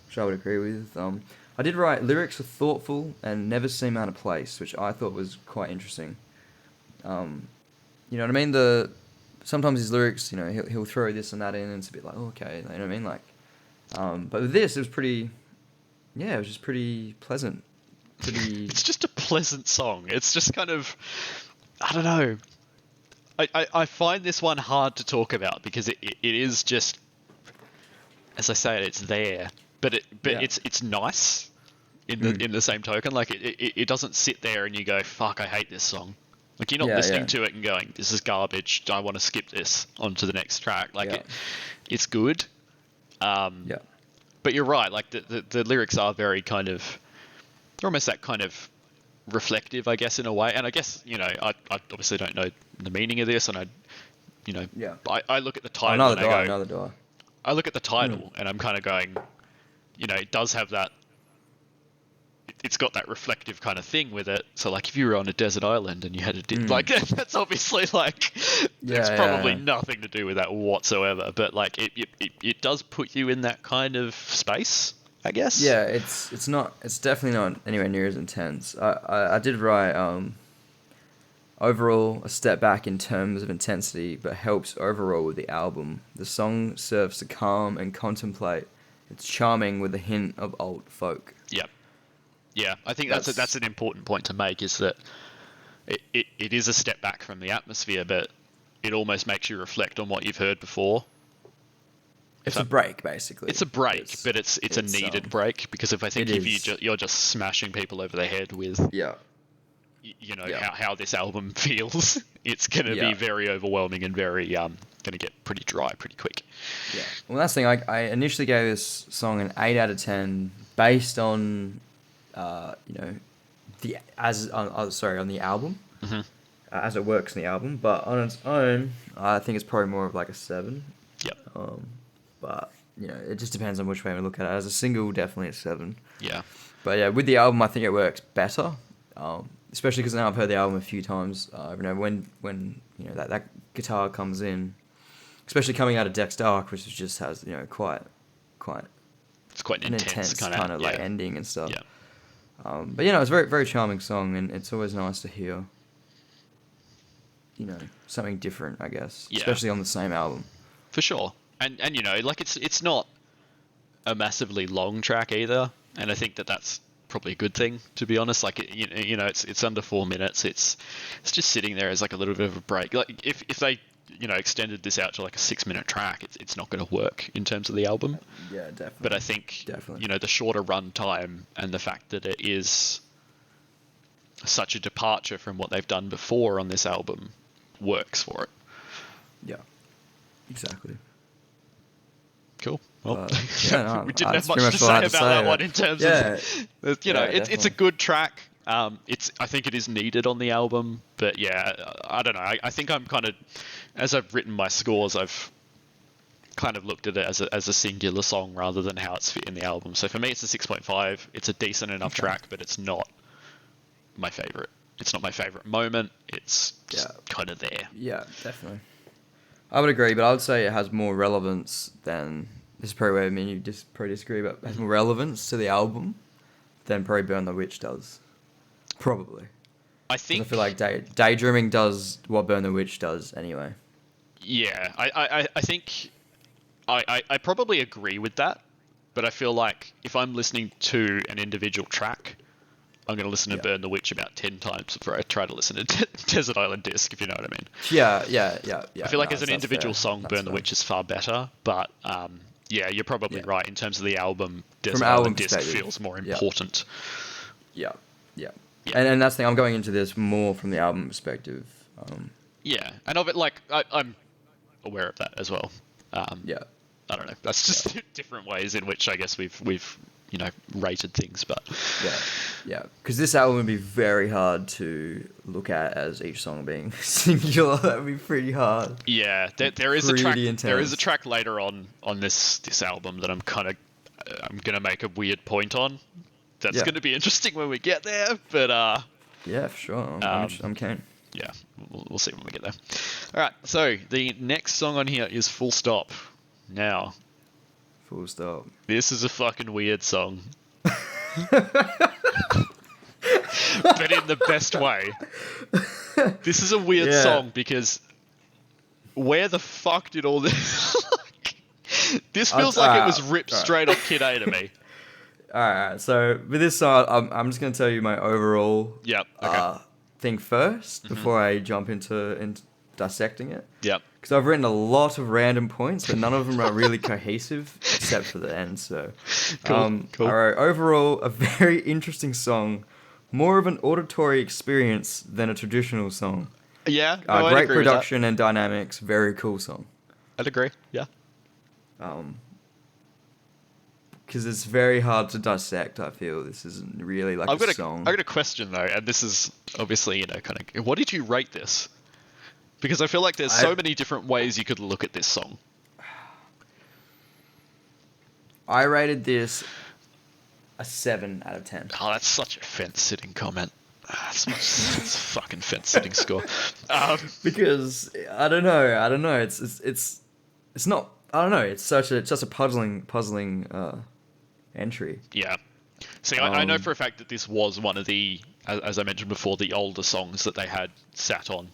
which I would agree with. I I did write lyrics are thoughtful and never seem out of place, which I thought was quite interesting. You know what I mean? Sometimes his lyrics, you know, he'll throw this and that in, and it's a bit like, oh, okay, you know what I mean? Like, but with this, it was pretty, yeah, it was just pretty pleasant. It's just a pleasant song. It's just kind of, I don't know. I find this one hard to talk about because it is just, as I say, it's there, but it's nice in the same token. Like it doesn't sit there and you go, fuck, I hate this song. Like, you're not listening to it and going, this is garbage, I want to skip this onto the next track. Like, it's good. But you're right, like, the lyrics are very kind of, they're almost that kind of reflective, I guess, in a way. And I guess, you know, I obviously don't know the meaning of this, and I look at the title and I go, I look at the title and I'm kind of going, you know, it does have that, it's got that reflective kind of thing with it. So, like, if you were on a desert island and you had like, that's obviously, like, it's probably nothing to do with that whatsoever. But, like, it does put you in that kind of space, I guess. Yeah, it's definitely not anywhere near as intense. I did write, overall, a step back in terms of intensity, but helps overall with the album. The song serves to calm and contemplate. It's charming with a hint of old folk. Yep. Yeah, I think that's an important point to make, is that it is a step back from the atmosphere, but it almost makes you reflect on what you've heard before. It's a break, basically. It's a break, but it's a needed break, because if you're just smashing people over the head with you know how this album feels, it's going to be very overwhelming and very going to get pretty dry pretty quick. Yeah. Well, that's the thing. I initially gave this song an 8 out of 10 based on you know, on the album, as it works in the album, but on its own, I think it's probably more of like a 7. Yep. But you know, it just depends on which way we look at it. As a single, definitely a 7. Yeah. But yeah, with the album, I think it works better, especially because now I've heard the album a few times. You know, when you know that guitar comes in, especially coming out of Dex Dark, which just has, you know, quite. It's quite an intense kind of like ending and stuff. Yeah. But you know, it's a very, very charming song, and it's always nice to hear, you know, something different, I guess, especially on the same album. For sure, and you know, like, it's not a massively long track either, and I think that's probably a good thing, to be honest. Like, you know, it's under 4 minutes. It's just sitting there as like a little bit of a break. Like, if they, you know, extended this out to like a 6-minute track, it's not going to work in terms of the album. Yeah, definitely. But I think, you know, the shorter run time and the fact that it is such a departure from what they've done before on this album works for it. Yeah, exactly. Cool. Well, we didn't have that's much pretty to say about say. that one in terms of, you know, it's a good track. I think it is needed on the album, but yeah, I don't know. I think I'm kind of, as I've written my scores, I've kind of looked at it as a singular song rather than how it's fit in the album. So for me, it's a 6.5. It's a decent enough track, but it's not my favorite. It's not my favorite moment. It's just kind of there. Yeah, definitely. I would agree, but I would say it has more relevance than, this is probably where me and you probably disagree, but it has more relevance to the album than probably Burn the Witch does. Probably. I feel like Daydreaming does what Burn the Witch does anyway. Yeah, I think I probably agree with that, but I feel like if I'm listening to an individual track, I'm going to listen to Burn the Witch about 10 times before I try to listen to Desert Island Disc, if you know what I mean. Yeah. I feel like as an individual song, Burn the Witch is far better, but yeah, you're probably right. In terms of the album, Desert Island Disc feels more important. Yeah. And that's the thing, I'm going into this more from the album perspective. Yeah, and of it, like, I'm aware of that as well. I don't know. That's just different ways in which I guess we've you know, rated things, but yeah, because this album would be very hard to look at as each song being singular. That would be pretty hard. Yeah, there is a track. Intense. There is a track later on this album that I'm gonna make a weird point on. That's gonna be interesting when we get there, but yeah, for sure. I'm keen. Yeah, we'll see when we get there. All right, so the next song on here is Full Stop. Now, Full Stop. This is a fucking weird song. but in the best way. This is a weird song because where the fuck did all this... This feels like it was ripped straight off Kid A to me. Alright, so with this song, I'm just going to tell you my overall thing first before I jump into dissecting it. Yep. Because I've written a lot of random points, but none of them are really cohesive, except for the end. So, cool. I wrote, overall, a very interesting song, more of an auditory experience than a traditional song. Yeah, no, great production and dynamics, very cool song. I'd agree, yeah. Because it's very hard to dissect, I feel. This isn't really like a song. I've got a question, though, and this is obviously, kind of... What did you rate this? Because I feel like there's so many different ways you could look at this song. I rated this a 7 out of 10. Oh, that's such a fence-sitting comment. That's a fucking fence-sitting score. Because I don't know. It's not. I don't know. It's just a puzzling entry. Yeah. See, I know for a fact that this was one of the, as I mentioned before, the older songs that they had sat on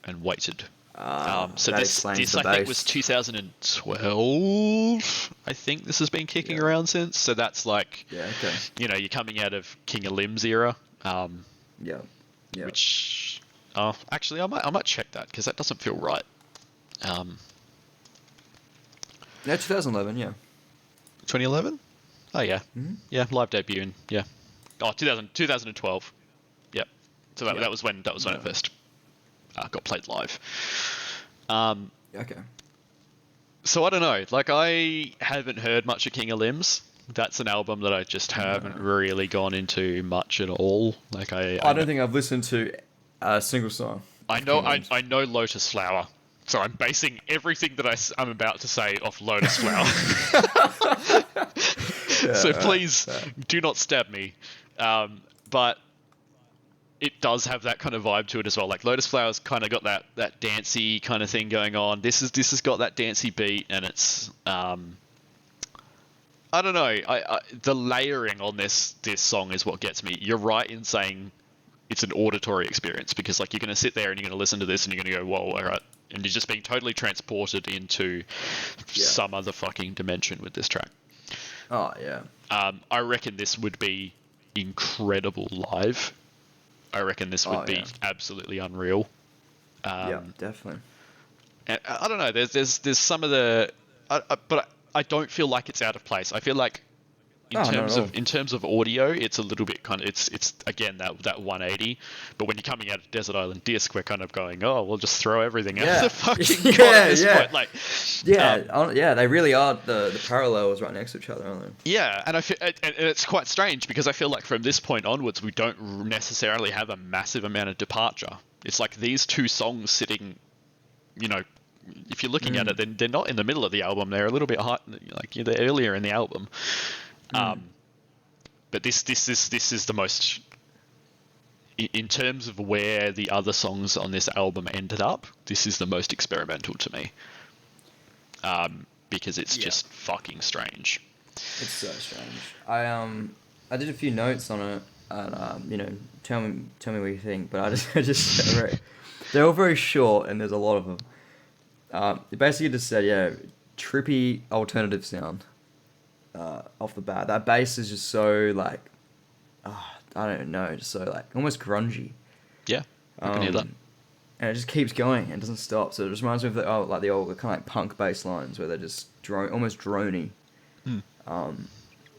and waited. So this I think was 2012. I think this has been kicking around since. So that's like, you're coming out of King of Limbs era. Yeah. Which, actually, I might check that because that doesn't feel right. Yeah, 2011. Yeah. 2011. Oh yeah. Mm-hmm. Yeah, live debut and yeah. Oh, 2012. Yep. So that was when it first got played live. Okay. So I don't know. Like, I haven't heard much of King of Limbs. That's an album that I just haven't really gone into much at all. Like I don't think I've listened to a single song. I know Lotus Flower. So I'm basing everything that I'm about to say off Lotus Flower. So please do not stab me. But it does have that kind of vibe to it as well. Like Lotus Flower's kind of got that dancey kind of thing going on. This has got that dancey beat, and it's I don't know. The layering on this song is what gets me. You're right in saying it's an auditory experience because like you're going to sit there and you're going to listen to this and you're going to go, whoa, all right. And you're just being totally transported into some other fucking dimension with this track. Oh, yeah. I reckon this would be incredible live. I reckon this would be absolutely unreal. Yeah, definitely. And I don't know. There's some of the... but I don't feel like it's out of place. I feel like in terms of audio, it's a little bit kind of it's again that 180. But when you're coming out of Desert Island Disc, we're kind of going, oh, we'll just throw everything out the fucking god at this point. Like, they really are the parallels right next to each other, aren't they? Yeah, and I feel, and it's quite strange because I feel like from this point onwards, we don't necessarily have a massive amount of departure. It's like these two songs sitting, if you're looking at it, then they're not in the middle of the album. They're a little bit hot, like they're earlier in the album. But this is the most, in terms of where the other songs on this album ended up, this is the most experimental to me. Because it's just fucking strange. It's so strange. I did a few notes on it, and tell me what you think. But I just wrote, they're all very short, and there's a lot of them. It basically just said, trippy alternative sound. Off the bat, that bass is just so like, I don't know, just so like almost grungy. Yeah, I can hear that. And it just keeps going and doesn't stop. So it just reminds me of the old kind of like punk bass lines where they're just almost drony. And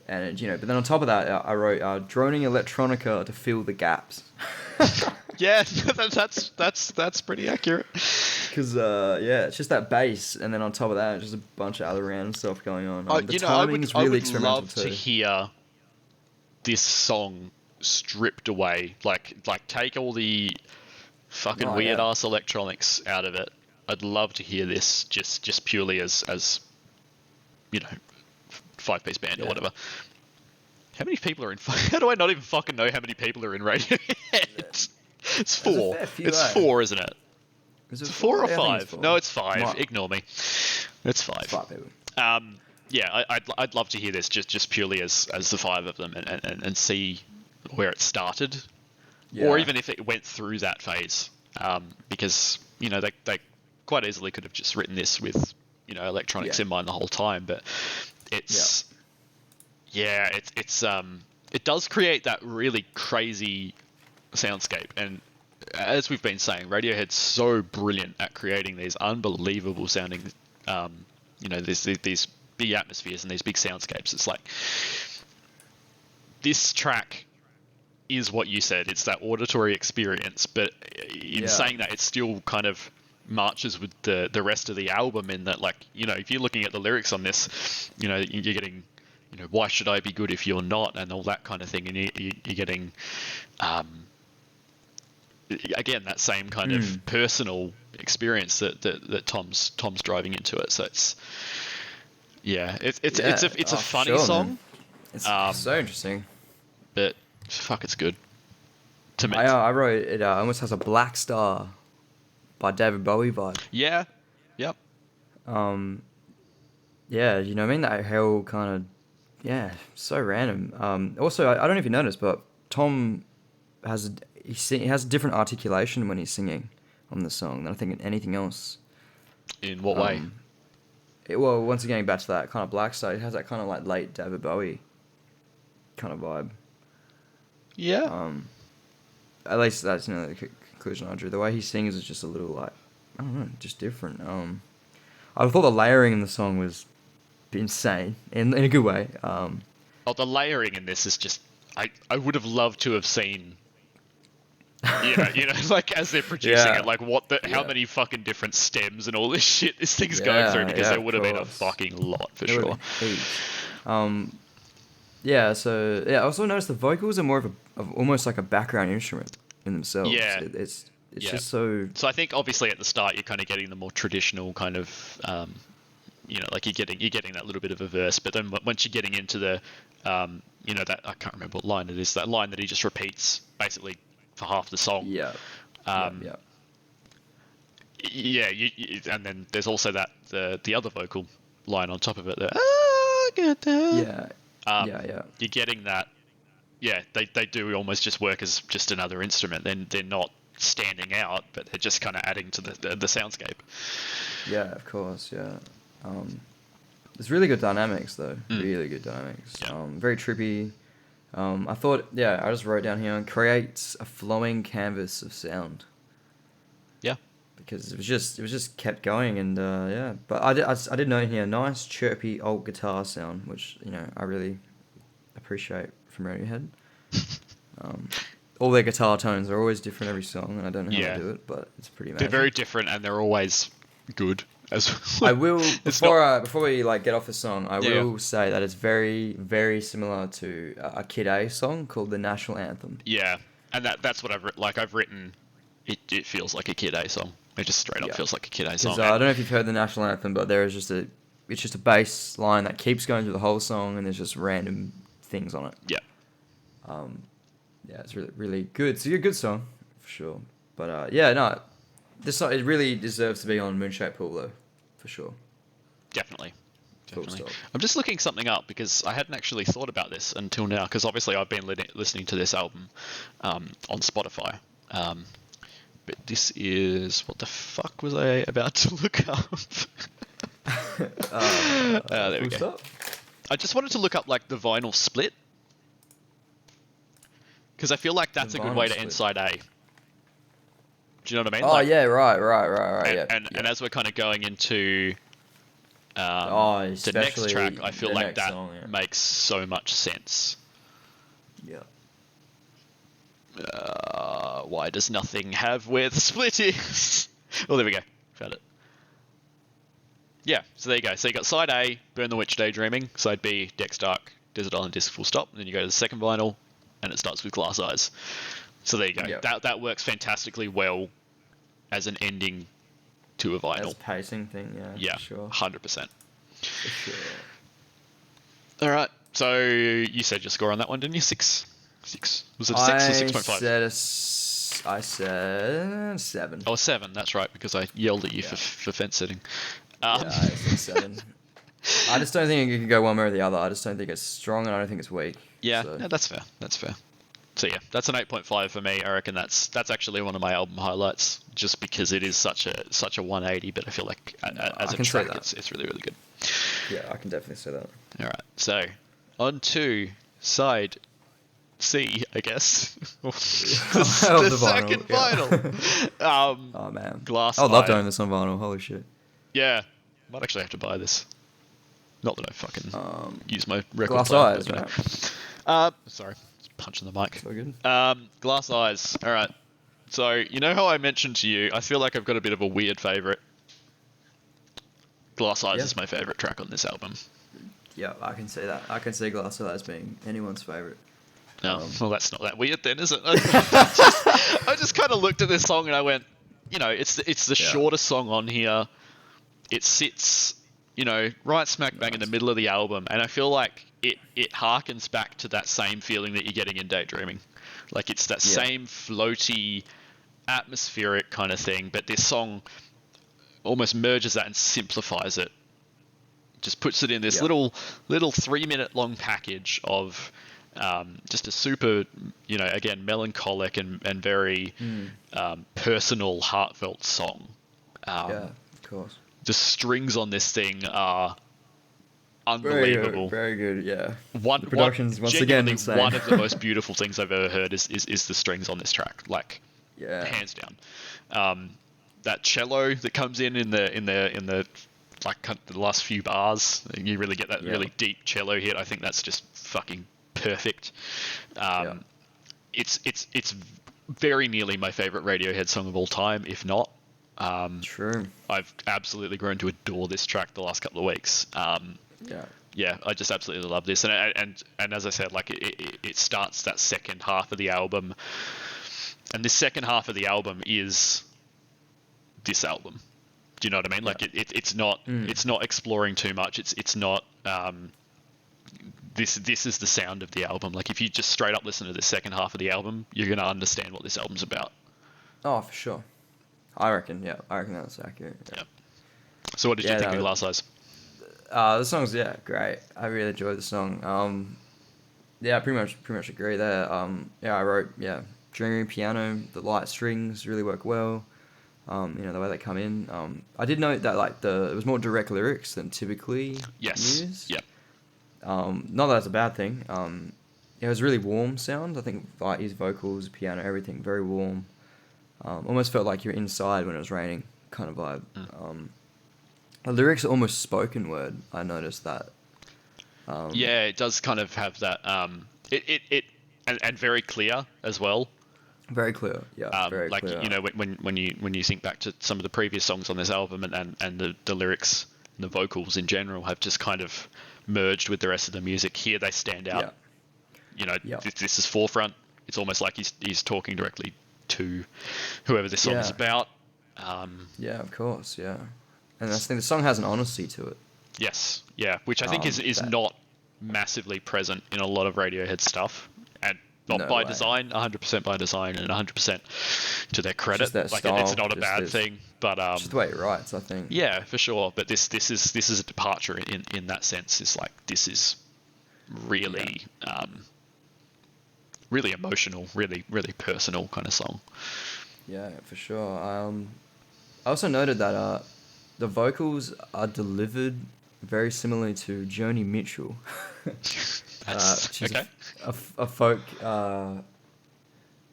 but then on top of that, I wrote droning electronica to fill the gaps. Yeah, that's pretty accurate. Because it's just that bass, and then on top of that, just a bunch of other random stuff going on. The timing's really experimental too. I would love to hear this song stripped away, like take all the fucking weird ass electronics out of it. I'd love to hear this just purely as 5-piece band or whatever. How many people are in? How do I not even fucking know how many people are in Radiohead? It's 4. It's 4, isn't it? Is it 4 or 5? No, it's 5. Wow. Ignore me. It's 5. 5 people. I'd love to hear this just purely as the five of them and see where it started, or even if it went through that phase, because they quite easily could have just written this with electronics in mind the whole time, but it's it does create that really crazy soundscape. And as we've been saying, Radiohead's so brilliant at creating these unbelievable sounding these big atmospheres and these big soundscapes. It's like this track is what you said, it's that auditory experience, but in saying that, it still kind of marches with the rest of the album, in that, like, if you're looking at the lyrics on this, you're getting why should I be good if you're not, and all that kind of thing, and you're getting again that same kind of personal experience that Tom's driving into it. So it's a funny song, man. It's so interesting, but fuck, it's good to me. I wrote it almost has a Black Star by David Bowie vibe. Yeah. Yep. Yeah, you know what I mean? That whole kind of, so random. Also, I don't know if you noticed, but Tom has he has different articulation when he's singing on the song than I think in anything else. In what way? Well, once again, back to that kind of Black Star, it has that kind of like late David Bowie kind of vibe. Yeah. At least that's the conclusion I drew. The way he sings is just a little like, I don't know, just different. I thought the layering in the song was insane in a good way. The layering in this is just, I would have loved to have seen. Like as they're producing it, like how many fucking different stems and all this shit this thing's going through, because there would have been a fucking lot for sure. I also noticed the vocals are more of almost like a background instrument in themselves. Yeah. It's just so... So I think obviously at the start you're kind of getting the more traditional kind of, like you're getting that little bit of a verse, but then once you're getting into the, that, I can't remember what line it is, that line that he just repeats basically for half the song. And then there's also that the other vocal line on top of it. You're getting that. Yeah, they do almost just work as just another instrument. Then they're not standing out, but they're just kind of adding to the soundscape. Yeah, of course. Yeah. There's really good dynamics though. Really good dynamics. Yeah. Very trippy. I thought, I just wrote down here, creates a flowing canvas of sound. Yeah. Because it was just kept going, and but I did note here, nice chirpy old guitar sound, which I really appreciate from Radiohead. All their guitar tones are always different every song, and I don't know how they do it, but it's pretty amazing. They're very different, and they're always good as well. I will before we get off the song, I will say that it's very, very similar to a Kid A song called the National Anthem. Yeah, and that's what I've written. Like I've written, it feels like a Kid A song. It just straight up feels like a Kid A song. I don't know if you've heard the National Anthem, but there is it's just a bass line that keeps going through the whole song, and there's just random things on it. Yeah. It's really, really good. It's a good song for sure. But this song, it really deserves to be on Moonshaped Pool though, for sure. Definitely. I'm just looking something up because I hadn't actually thought about this until now, because obviously I've been listening to this album on Spotify. But this is, what the fuck was I about to look up? There we go. Stop? I just wanted to look up like the vinyl split, because I feel like that's a good way to end side A. Do you know what I mean? Oh, like, yeah, right. And as we're kind of going into the next track, I feel like that makes so much sense. Yeah. Why does nothing have where the split is? Oh, there we go. Found it. Yeah, so there you go. So you got side A, Burn the Witch, Daydreaming. Side B, Dex Dark, Desert Island Disc, Full Stop. And then you go to the second vinyl, and it starts with Glass Eyes. So there you go. Yep. That works fantastically well as an ending to a vinyl. As a pacing thing, yeah, for sure. 100%. For sure. All right. So you said your score on that one, didn't you? 6. Was it a 6 or 6.5? I said 7. Oh, 7. That's right, because I yelled at you for fence sitting. I said 7. I just don't think it can go one way or the other. I just don't think it's strong, and I don't think it's weak. Yeah, So. no, that's fair. That's fair. So yeah, that's an 8.5 for me. I reckon that's actually one of my album highlights, just because it is such a 180. But I feel like as a track, it's really really good. Yeah, I can definitely say that. All right, so on to side C, I guess. the second vinyl. Oh man, Glass. I would love to own this on vinyl. Holy shit. Yeah, might actually have to buy this. Not that I fucking use my record Glass player, Eyes, right? Sorry, punching the mic. So good. Glass Eyes. All right. So you know how I mentioned to you, I feel like I've got a bit of a weird favorite. Glass Eyes is my favorite track on this album. Yeah, I can see that. I can see Glass Eyes being anyone's favorite. No, well, that's not that weird then, is it? I just kind of looked at this song and I went, it's the shortest song on here. It sits, right smack bang in the middle of the album, and I feel like it harkens back to that same feeling that you're getting in Daydreaming. Like it's that same floaty, atmospheric kind of thing, but this song almost merges that and simplifies it. Just puts it in this little 3-minute long package of just a super, again, melancholic and very personal, heartfelt song. Yeah, of course. The strings on this thing are unbelievable. Very good, yeah. The production's once again insane. One of the most beautiful things I've ever heard is the strings on this track, like hands down. That cello that comes in the like the last few bars, you really get that really deep cello hit. I think that's just fucking perfect. It's very nearly my favorite Radiohead song of all time, if not. True. I've absolutely grown to adore this track the last couple of weeks. Yeah, I just absolutely love this, and as I said, like it starts that second half of the album, and this second half of the album is this album. Do you know what I mean? Like it's not exploring too much. It's not. This is the sound of the album. Like if you just straight up listen to the second half of the album, you're gonna understand what this album's about. Oh, for sure. I reckon that's accurate. Yeah. So what did you think of Glass Eyes? The song's great. I really enjoyed the song. I pretty much agree there. I wrote dreamy piano, the light strings really work well. The way they come in. I did note that it was more direct lyrics than typically used. Yeah. Not that that's a bad thing. It was really warm sound. I think his vocals, piano, everything very warm. Almost felt like you're inside when it was raining, kind of vibe. The lyrics are almost spoken word. I noticed that. It does kind of have that. And very clear as well. Very clear. Yeah. Very clear. When you think back to some of the previous songs on this album and the lyrics and the vocals in general have just kind of merged with the rest of the music. Here they stand out. This is forefront. It's almost like he's talking directly to whoever this song is about. Of course, yeah. And I think the song has an honesty to it. Yes, yeah, which I think is not massively present in a lot of Radiohead stuff, and not by design, 100% by design, and 100% to their credit. Like style, it's not a bad thing, but just the way it writes, I think. Yeah, for sure. But this is a departure in that sense. It's like this is really really emotional, really really personal kind of song. Yeah, for sure. I also noted that the vocals are delivered very similarly to Joni Mitchell. She's okay. a folk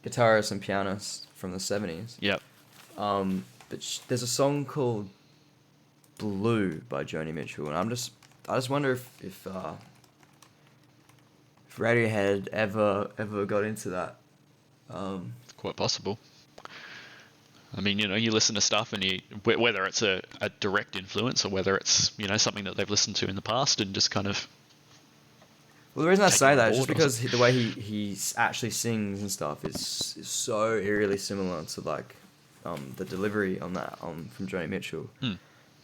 guitarist and pianist from the 70s. Yep. But there's a song called Blue by Joni Mitchell, and I just wonder if Radiohead ever got into that. It's quite possible. I mean, you listen to stuff and whether it's a direct influence or whether it's, something that they've listened to in the past and just kind of... Well, the reason I say that is just because the way he actually sings and stuff is so eerily similar to the delivery on that from Joni Mitchell.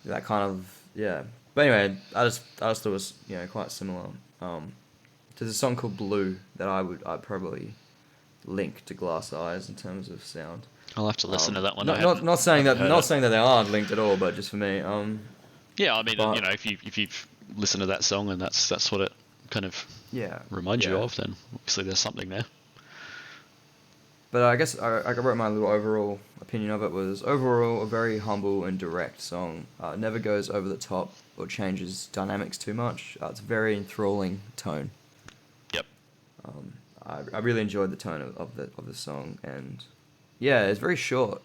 That kind of, yeah. But anyway, I just thought it was, quite similar. There's a song called Blue that I'd probably link to Glass Eyes in terms of sound. I'll have to listen to that one. Not saying that they aren't linked at all, but just for me. Yeah, I mean, if you've listen to that song and that's what it kind of reminds you of, then obviously there's something there. But I guess I wrote my little overall opinion of it was overall a very humble and direct song. Never goes over the top or changes dynamics too much. It's a very enthralling tone. Yep. I really enjoyed the tone of the song, and yeah, it's very short.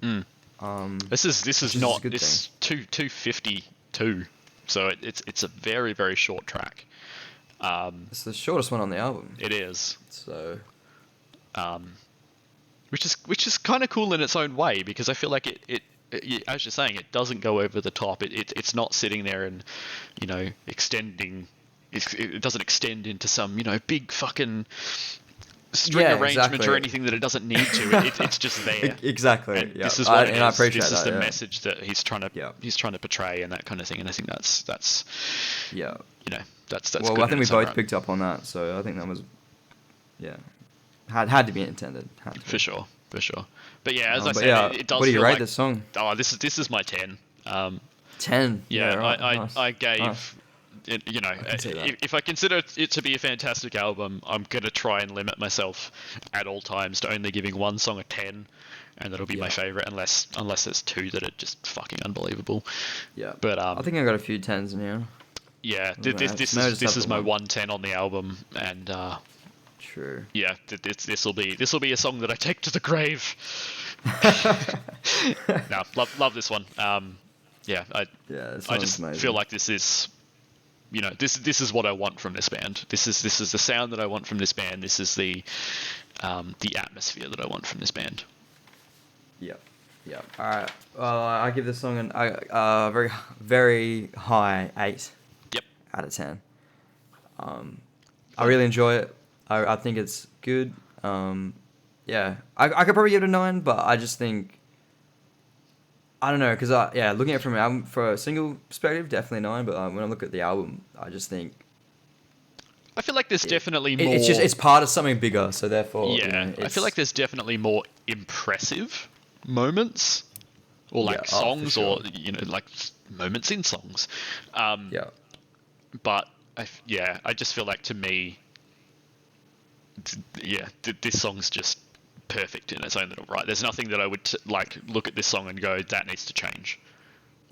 This is not this 2:52, so it's a very, very short track. It's the shortest one on the album. It is. So, which is kind of cool in its own way, because I feel like it as you're saying, it doesn't go over the top. It's not sitting there and, you know, extending. It doesn't extend into some, you know, big fucking string arrangement or anything that it doesn't need to. It's just there. Exactly. And yeah. this is what it is. I appreciate this is that, the message that he's trying to portray and that kind of thing. And I think that's you know, that's well, good. I think we both picked up on that, so I think that was had to be intended. For sure. But yeah, as I said, it does. What do you feel rate like, this song? Oh, this is my 10. 10. Yeah, right. Nice. I gave. Nice. It, you know, I if I consider it to be a fantastic album, I'm gonna try and limit myself at all times to only giving one song a 10, and that'll be my favorite, unless there's two that are just fucking unbelievable. Yeah. But I think I got a few 10s in here. Yeah, this is my 110 on the album, and true. Yeah, this will be a song that I take to the grave. No, love this one. I just feel like this is, you know, this is what I want from this band. This is the sound that I want from this band. This is the atmosphere that I want from this band. Yep. All right. Well, I give this song a very, very high 8. Yep. Out of 10. I really enjoy it. I think it's good. I could probably give it a 9, but I just think, I don't know, because looking at it from an album for a single perspective, definitely 9. But when I look at the album, I just think I feel like there's definitely more. It's part of something bigger, so therefore. Yeah, you know, I feel like there's definitely more impressive moments, or like songs, or you know, like moments in songs. But I just feel like, to me, this song's just perfect in its own little right. There's nothing that I would look at this song and go, that needs to change.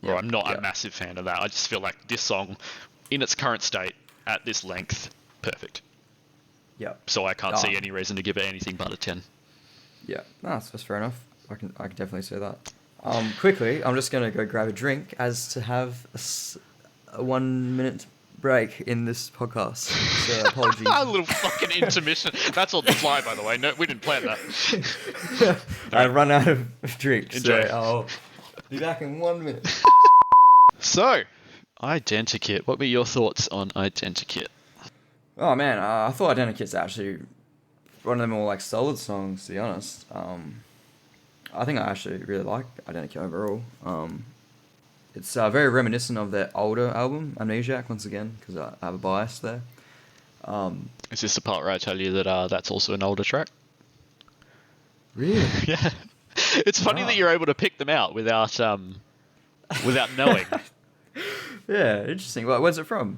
Or I'm not a massive fan of that. I just feel like this song, in its current state, at this length, perfect. Yeah. So I can't see any reason to give it anything but a 10. Yeah, no, that's fair enough. I can definitely say that. Quickly, I'm just gonna go grab a drink as to have a 1 minute break in this podcast. So apologies. A little fucking intermission. That's on the fly, by the way. No, we didn't plan that. I've run out of drinks. Enjoy. So I'll be back in 1 minute. So, Identikit. What were your thoughts on Identikit? Oh man, I thought Identikit's actually one of the more solid songs, to be honest. I think I actually really like Identikit overall. It's very reminiscent of their older album, Amnesiac, once again, because I have a bias there. Is this the part where I tell you that that's also an older track? Really? Yeah. It's funny that you're able to pick them out without knowing. Yeah, interesting. Well, where's it from?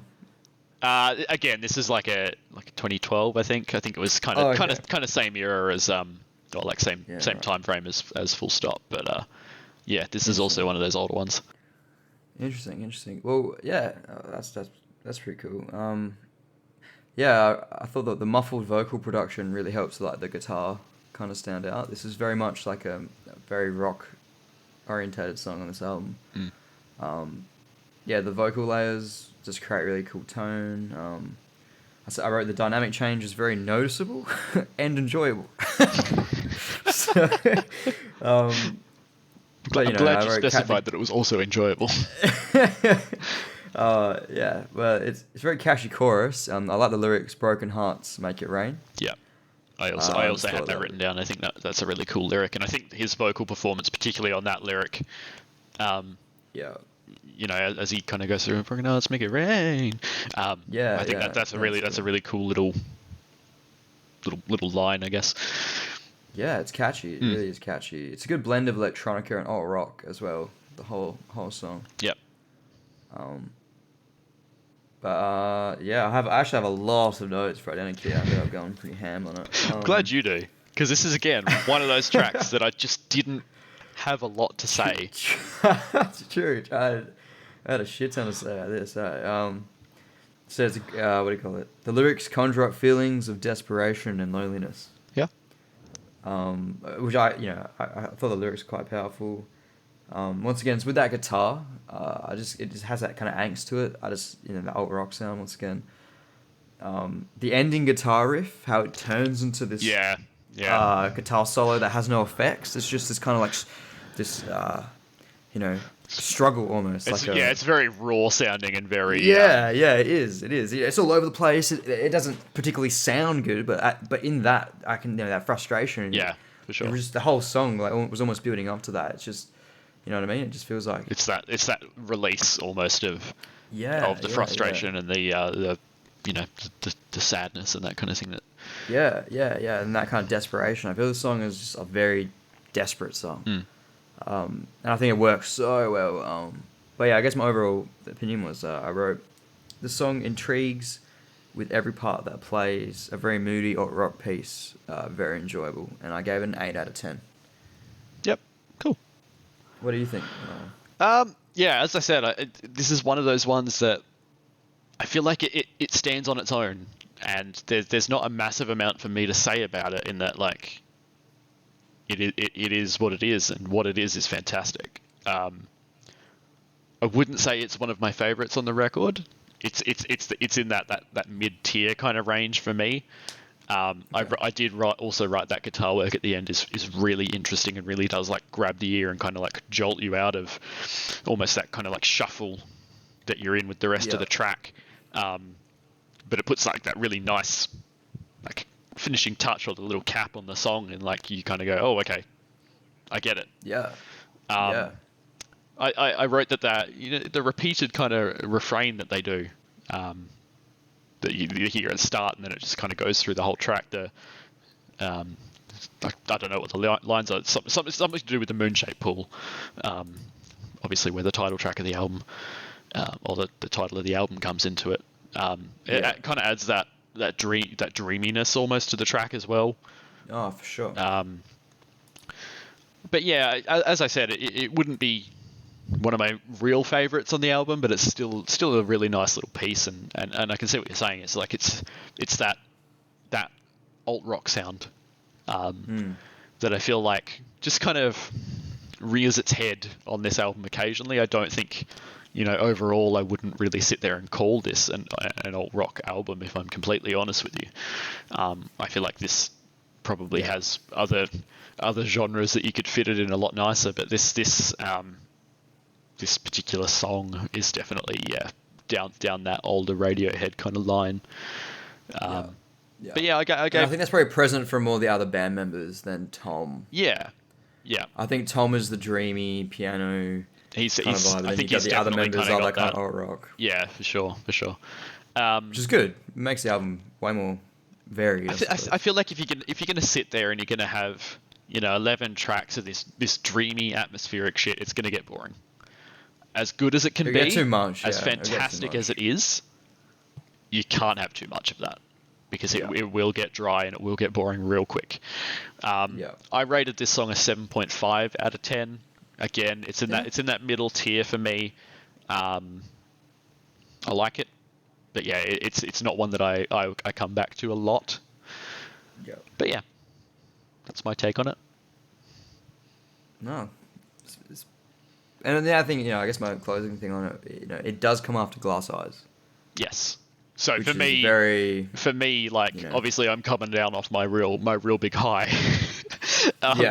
Again, this is like a 2012, I think. I think it was kind of same era as same time frame as Ful Stop, but this is also one of those older ones. Interesting. Well, yeah, that's pretty cool. I thought that the muffled vocal production really helps the guitar kind of stand out. This is very much like a very rock orientated song on this album. The vocal layers just create really cool tone. I wrote the dynamic change is very noticeable and enjoyable. I'm glad you specified that it was also enjoyable. Well, it's very catchy chorus. I like the lyrics. Broken hearts make it rain. Yeah, I also had that written down. I think that's a really cool lyric, and I think his vocal performance, particularly on that lyric, you know, as he kind of goes through broken hearts make it rain. I think that's a really cool little line, I guess. Yeah, it's catchy. It really is catchy. It's a good blend of electronica and alt rock as well. The whole song. Yep. But yeah, I actually have a lot of notes for Identikit. I ended up going pretty ham on it. I'm glad you do, because this is again one of those tracks that I just didn't have a lot to say. It's true. I had a shit ton to say about this. Says, what do you call it? The lyrics conjure up feelings of desperation and loneliness. Yeah. Which I thought the lyrics were quite powerful. Once again, it's with that guitar. It just has that kind of angst to it. The alt rock sound once again. The ending guitar riff, how it turns into this guitar solo that has no effects. It's just this kind of like this struggle almost. It's very raw sounding and very it is. It's all over the place. It doesn't particularly sound good, but in that I can that frustration. Yeah, for sure. It was just the whole song was almost building up to that. It's just what I mean. It just feels like it's that release almost of the frustration and the sadness and that kind of thing. And that kind of desperation. I feel the song is just a very desperate song. And I think it works so well. But yeah, I guess my overall opinion was I wrote the song intrigues with every part that plays, a very moody alt rock piece, very enjoyable, and I gave it an 8 out of 10. Yep, cool. What do you think? Yeah, as I said, this is one of those ones that I feel like it stands on its own, and there's not a massive amount for me to say about it in that, like, it is what it is, and what it is fantastic. I wouldn't say it's one of my favorites on the record. It's in that mid-tier kind of range for me. I did also write that guitar work at the end is really interesting and really does like grab the ear and kind of like jolt you out of almost that kind of like shuffle that you're in with the rest of the track. But it puts like that really nice like finishing touch or the little cap on the song, and like you kind of go, oh, okay, I get it. I wrote that the repeated kind of refrain that they do, that you hear at the start and then it just kind of goes through the whole track. I don't know what the lines are. Something to do with the moon-shaped pool, obviously where the title track of the album, or the title of the album comes into it. It kind of adds that dreaminess almost to the track as well. Oh, for sure. But yeah, as I said, it wouldn't be one of my real favorites on the album, but it's still a really nice little piece, and I can see what you're saying. It's like it's that alt rock sound that I feel like just kind of rears its head on this album occasionally. I don't think, overall I wouldn't really sit there and call this an alt rock album, if I'm completely honest with you. I feel like this probably has other genres that you could fit it in a lot nicer, but this particular song is definitely down that older Radiohead kind of line. But yeah, I think that's probably present for more the other band members than Tom. Yeah. I think Tom is the dreamy piano he's kind of vibe. I think he's the other members are that kind of alt rock. Yeah, for sure. Which is good. It makes the album way more varied. I feel like if you're gonna sit there and you're gonna have 11 tracks of this dreamy atmospheric shit, it's gonna get boring. As good as it can be, too much, as fantastic as it is, you can't have too much of that, because it will get dry and it will get boring real quick. I rated this song a 7.5 out of 10. Again, it's in that middle tier for me. I like it, but yeah, it's not one that I come back to a lot. But yeah, that's my take on it. No. And then I think, I guess my closing thing on it, it does come after Glass Eyes. Yes. So which for me, obviously I'm coming down off my real big high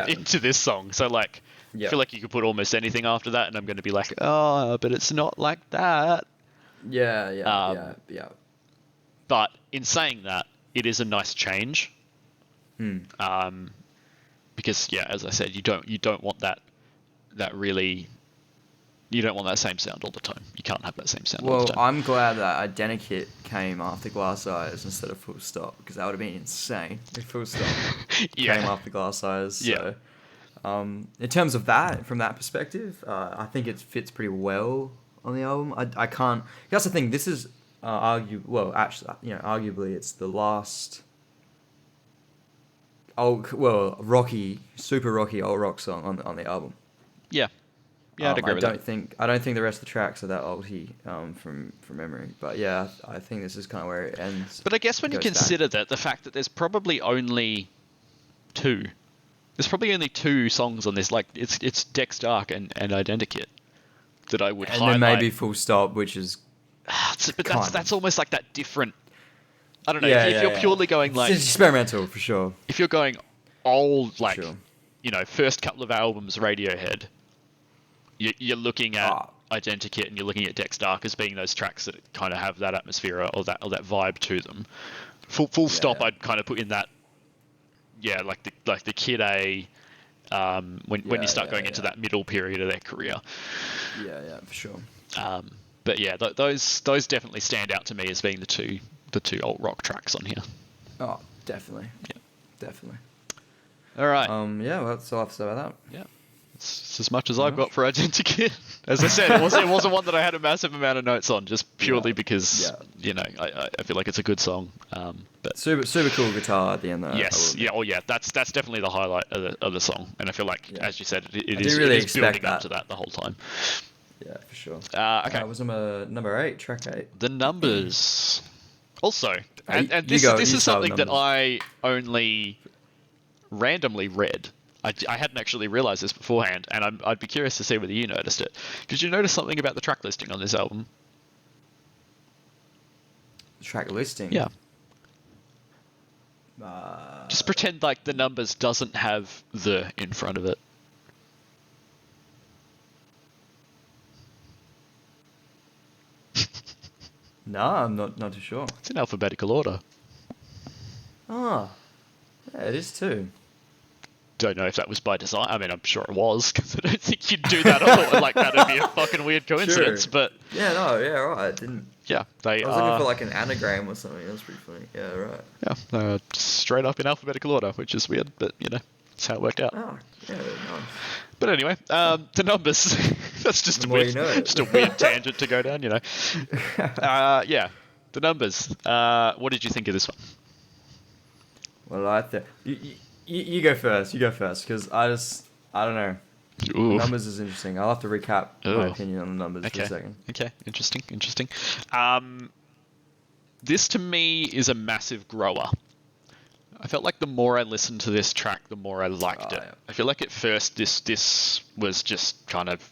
into this song. So like, I feel like you could put almost anything after that, and I'm going to be like, oh, but it's not like that. Yeah. But in saying that, it is a nice change. Because as I said, you don't want that really. You don't want that same sound all the time. You can't have that same sound all the time. Well, I'm glad that Identikit came after Glass Eyes instead of Full Stop, because that would have been insane if Full Stop came after Glass Eyes. So, in terms of that, from that perspective, I think it fits pretty well on the album. I can't... That's the thing. This is actually, arguably it's the last super rocky old rock song on the album. Yeah. Yeah, I'd agree with that. I don't think the rest of the tracks are that oldie from memory. But yeah, I think this is kind of where it ends. But I guess when you consider that, the fact that there's probably only two songs on this, like it's Dex Dark and Identikit that I would highlight. And then maybe Full Stop, which is. But that's almost like that different. I don't know. If you're purely going like it's experimental for sure. If you're going old, like sure. First couple of albums, Radiohead. You're looking at Identikit and you're looking at Dex Dark as being those tracks that kind of have that atmosphere or that vibe to them. Full Stop, I'd kind of put in that, like the Kid A, when you start going into that middle period of their career. Yeah, for sure. But yeah, those definitely stand out to me as being the two alt rock tracks on here. Oh, definitely. Yeah, definitely. All right. Yeah, well, that's all I have to say about that. Yeah. It's as much as I've got for Identikit. As I said, it wasn't one that I had a massive amount of notes on, just purely because I feel like it's a good song. But super cool guitar at the end, though. Yes, that's definitely the highlight of the song, and I feel like, as you said, it is building up to that the whole time. Yeah, for sure. Okay, it was number 8, track 8. The Numbers. Also, and this is something that I only randomly read. I hadn't actually realised this beforehand, and I'd be curious to see whether you noticed it. Did you notice something about the track listing on this album? Track listing? Yeah. Just pretend like The Numbers doesn't have the in front of it. No, I'm not too sure. It's in alphabetical order. Oh, yeah, it is too. Don't know if that was by design. I mean, I'm sure it was, because I don't think you'd do that all. Like, that'd be a fucking weird coincidence, sure. But... Right. Didn't... Yeah, I was looking for, like, an anagram or something. That's pretty funny. Yeah, right. Yeah, straight up in alphabetical order, which is weird, but, that's how it worked out. Oh, yeah, nice. But anyway, The Numbers. That's just just a weird tangent to go down, Yeah, The Numbers. What did you think of this one? Well, You go first, because I don't know. Ooh. The Numbers is interesting. I'll have to recap my opinion on The Numbers for a second. Okay, interesting. This to me is a massive grower. I felt like the more I listened to this track, the more I liked it. Yeah. I feel like at first this was just kind of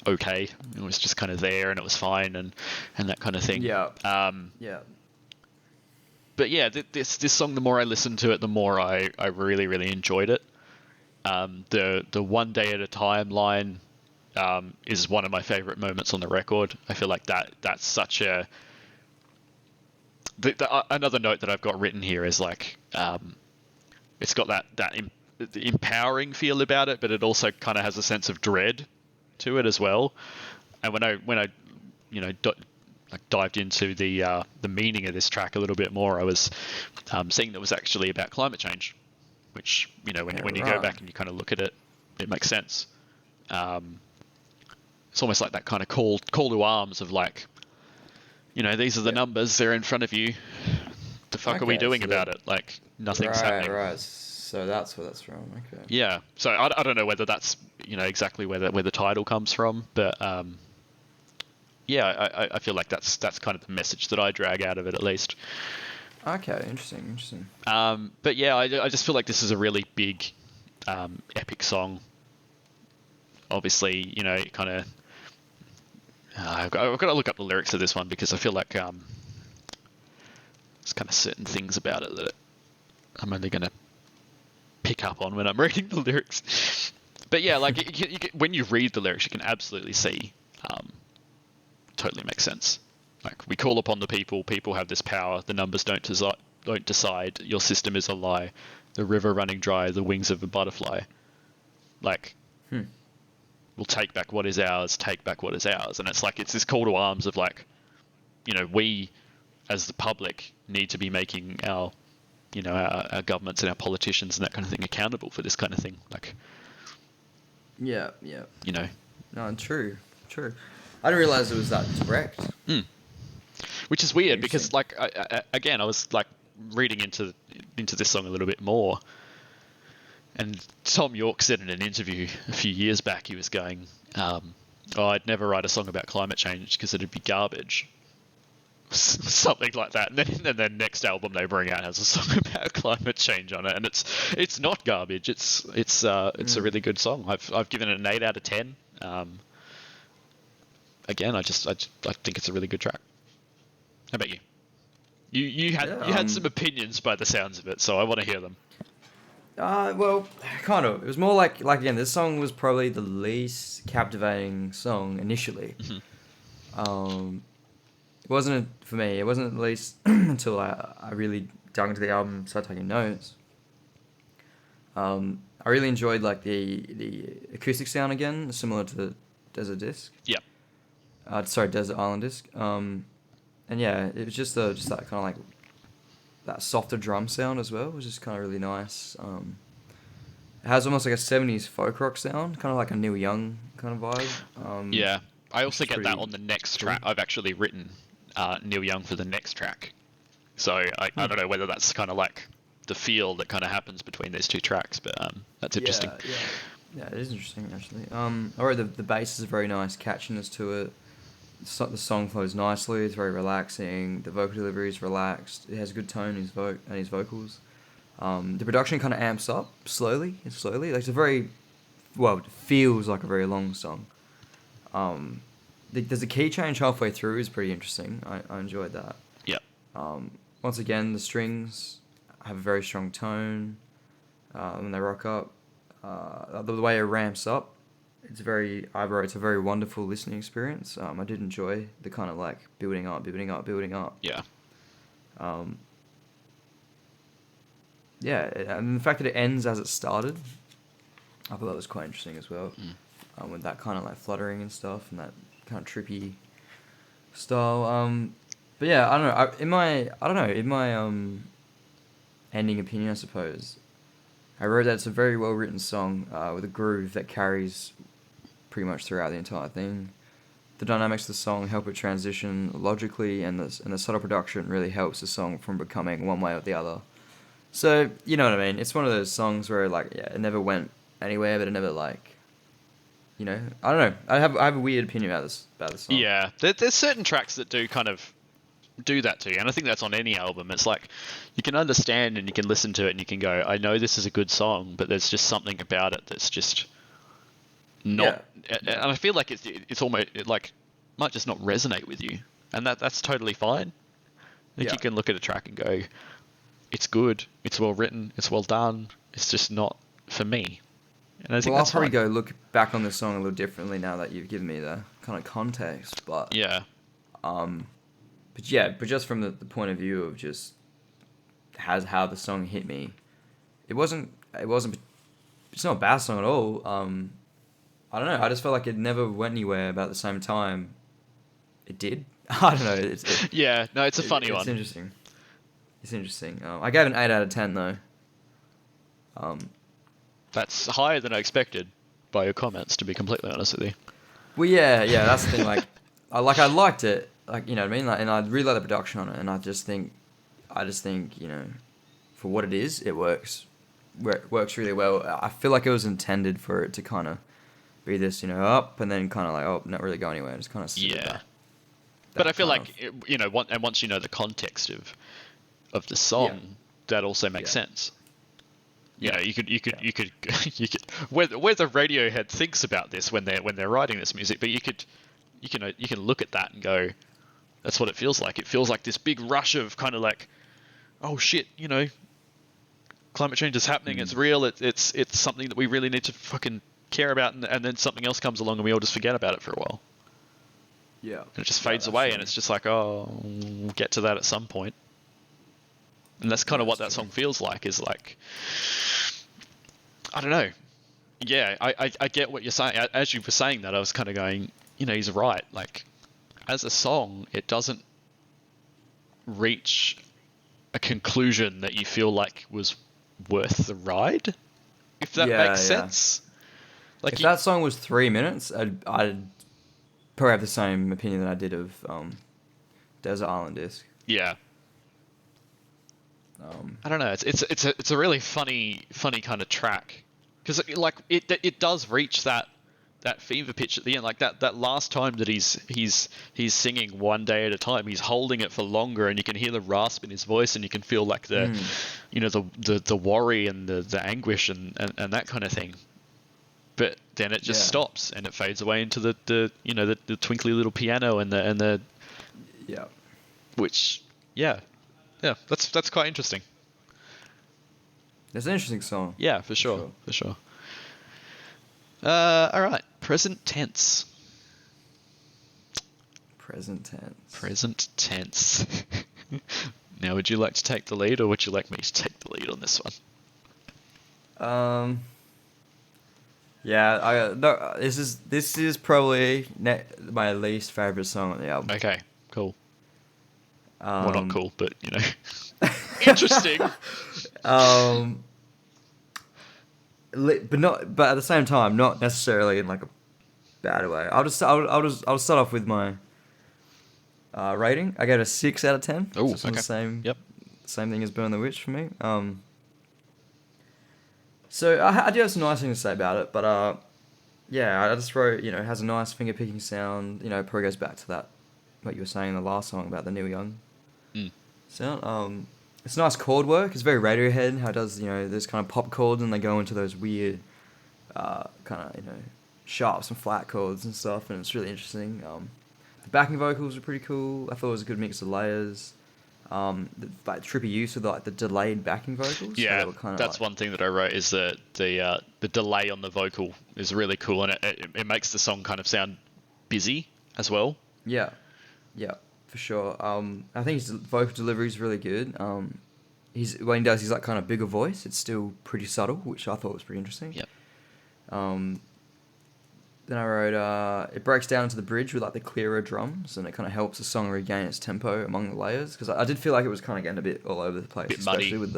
okay. It was just kind of there and it was fine and that kind of thing. Yeah. But yeah, this song, the more I listened to it, the more I really, really enjoyed it. The One Day at a Time line is one of my favorite moments on the record. I feel like that's such a... another note that I've got written here is like, it's got that empowering feel about it, but it also kind of has a sense of dread to it as well. And when I dived into the meaning of this track a little bit more, I was seeing that it was actually about climate change, which when you go back and you kind of look at it, it makes sense. It's almost like that kind of call to arms of like, these are the numbers, they're in front of you. The fuck are we doing about it? Like nothing's happening. Right. So that's where that's from. Okay. Yeah. So I don't know whether that's exactly where the title comes from, but yeah, I feel like that's kind of the message that I drag out of it, at least. Okay, interesting. But yeah, I just feel like this is a really big, epic song. Obviously, kind of. I've got to look up the lyrics of this one because I feel like there's kind of certain things about it that I'm only going to pick up on when I'm reading the lyrics. But yeah, like when you read the lyrics, you can absolutely see. Totally makes sense. Like, we call upon the people have this power, the numbers don't decide, your system is a lie, the river running dry, the wings of a butterfly. Like, we'll take back what is ours, and it's like, it's this call to arms of like, we as the public need to be making our governments and our politicians and that kind of thing accountable for this kind of thing. Like, yeah. No, true. I didn't realize it was that direct. which is weird because Interesting. like again, I was like reading into this song a little bit more, and Tom York said in an interview a few years back, he was going, "Oh, I'd never write a song about climate change because it'd be garbage." Something like that, and then next album they bring out has a song about climate change on it, and it's not garbage. It's a really good song. I've given it an 8 out of 10. Again, I think it's a really good track. How about you? Yeah. You had some opinions by the sounds of it, so I want to hear them. Well, kind of. It was more like again, this song was probably the least captivating song initially. Um, it wasn't for me. It wasn't at least until I really dug into the album, started taking notes. I really enjoyed like the acoustic sound again, similar to the Desert Disc. Yeah, Sorry, Desert Island Disc. And yeah, it was just that kind of like that softer drum sound as well, which is kind of really nice. It has almost like a 70s folk rock sound, kind of like a Neil Young kind of vibe. yeah. I Which also is get that pretty on the next cool. track. I've actually written Neil Young for the next track, so I don't know whether that's kind of like the feel that kind of happens between these two tracks, but that's interesting. Yeah, it is interesting actually. Alright, the bass is a very nice catchiness to it. The song flows nicely. It's very relaxing. The vocal delivery is relaxed. It has a good tone in his vocals. The production kind of amps up slowly and slowly. Like it's a very, well, it feels like a very long song. There's a key change halfway through is pretty interesting. I enjoyed that. Yeah, Once again, the strings have a very strong tone when they rock up. The way it ramps up, it's a very wonderful listening experience. I did enjoy the kind of like building up, building up, building up. yeah, Um, yeah, and the fact that it ends as it started, I thought that was quite interesting as well. With that kind of like fluttering and stuff and that kind of trippy style. But yeah, I don't know. In my ending opinion, I suppose, I wrote that it's a very well written song with a groove that carries pretty much throughout the entire thing. The dynamics of the song help it transition logically, and the subtle production really helps the song from becoming one way or the other. So you know what I mean. It's one of those songs where like yeah, it never went anywhere, but it never like, you know, I don't know. I have a weird opinion about this song. yeah. There's certain tracks that do kind of do that to you, and I think that's on any album. It's like you can understand and you can listen to it and you can go, I know this is a good song, but there's just something about it that's just not. And I feel like it's almost it like might just not resonate with you, and that's totally fine. I think Yeah. you can look at a track and go, it's good, it's well written, it's well done. It's just not for me, and I think Well, I'll that's probably fine. go look back on this song a little differently now that you've given me the kind of context. Yeah, But yeah, but just from the point of view of just how the song hit me, it wasn't. It's not a bad song at all. I don't know. I just felt like it never went anywhere. About the same time, it did. I don't know. yeah. No, it's a funny It's one. interesting. It's interesting. I gave it an 8 out of 10 though. That's higher than I expected by your comments, to be completely honest with you. Well, yeah. That's the thing. Like, I liked it. Like, you know what I mean. Like, and I really like the production on it. And I just think, you know, for what it is, it works. Works really well. I feel like it was intended for it to kind of be this, you know, up and then kind of like, oh, not really go anywhere. Just kind of sit at Yeah. that. But I feel kind like you know, and once you know the context of the Yeah. song, that also makes Yeah. sense. You Yeah. know, you could you could whether Radiohead thinks about this when they're writing this music, but you can look at that and go, that's what it feels like. It feels like this big rush of kind of like, oh shit, you know, climate change is happening. It's real. It's something that we really need to fucking care about, and then something else comes along and we all just forget about it for a while. Yeah. And it just Yeah, fades that's away, true. and it's just like, oh, we'll get to that at some point. And that's kind Yeah, of what that's that true. song feels like. Is like, I don't know. Yeah, I get what you're saying. As you were saying that, I was kind of going, you know, he's right. Like, as a song, it doesn't reach a conclusion that you feel like was worth the ride, if that makes Yeah. sense. Like, If that song was 3 minutes, I'd probably have the same opinion that I did of Desert Island Disc. Yeah. Um, I don't know. It's a really funny kind of track because like it does reach that fever pitch at the end. Like that last time that he's singing one day at a time, he's holding it for longer, and you can hear the rasp in his voice, and you can feel like the the worry and the anguish and that kind of thing. But then it just stops and it fades away into the twinkly little piano and the yeah. which that's quite interesting. It's an interesting song. Yeah, for sure. All right, present tense. Present tense. Now, would you like to take the lead, or would you like me to take the lead on this one? Yeah, no, this is probably my least favorite song on the album. Okay, cool. Well, not cool, but interesting. But at the same time, not necessarily in like a bad way. I'll start off with my rating. I gave it a 6 out of 10. Oh, so okay. Same thing as Burn the Witch for me. So I do have some nice things to say about it, but yeah, I just wrote, it has a nice finger picking sound. Probably goes back to that what you were saying in the last song about the Neil Young sound. It's nice chord work. It's very Radiohead, how it does, those kind of pop chords, and they go into those weird kind of, sharps and flat chords and stuff, and it's really interesting. The backing vocals are pretty cool. I thought it was a good mix of layers. Like trippy use of the delayed backing vocals. Yeah, so kind of that's one thing that I wrote is that the delay on the vocal is really cool, and it makes the song kind of sound busy as well. Yeah, for sure. I think his vocal delivery is really good. When he does his like kind of bigger voice, it's still pretty subtle, which I thought was pretty interesting. Yep. Then I wrote, it breaks down into the bridge with like the clearer drums, and it kind of helps the song regain its tempo among the layers, because I did feel like it was kind of getting a bit all over the place, especially muddy. with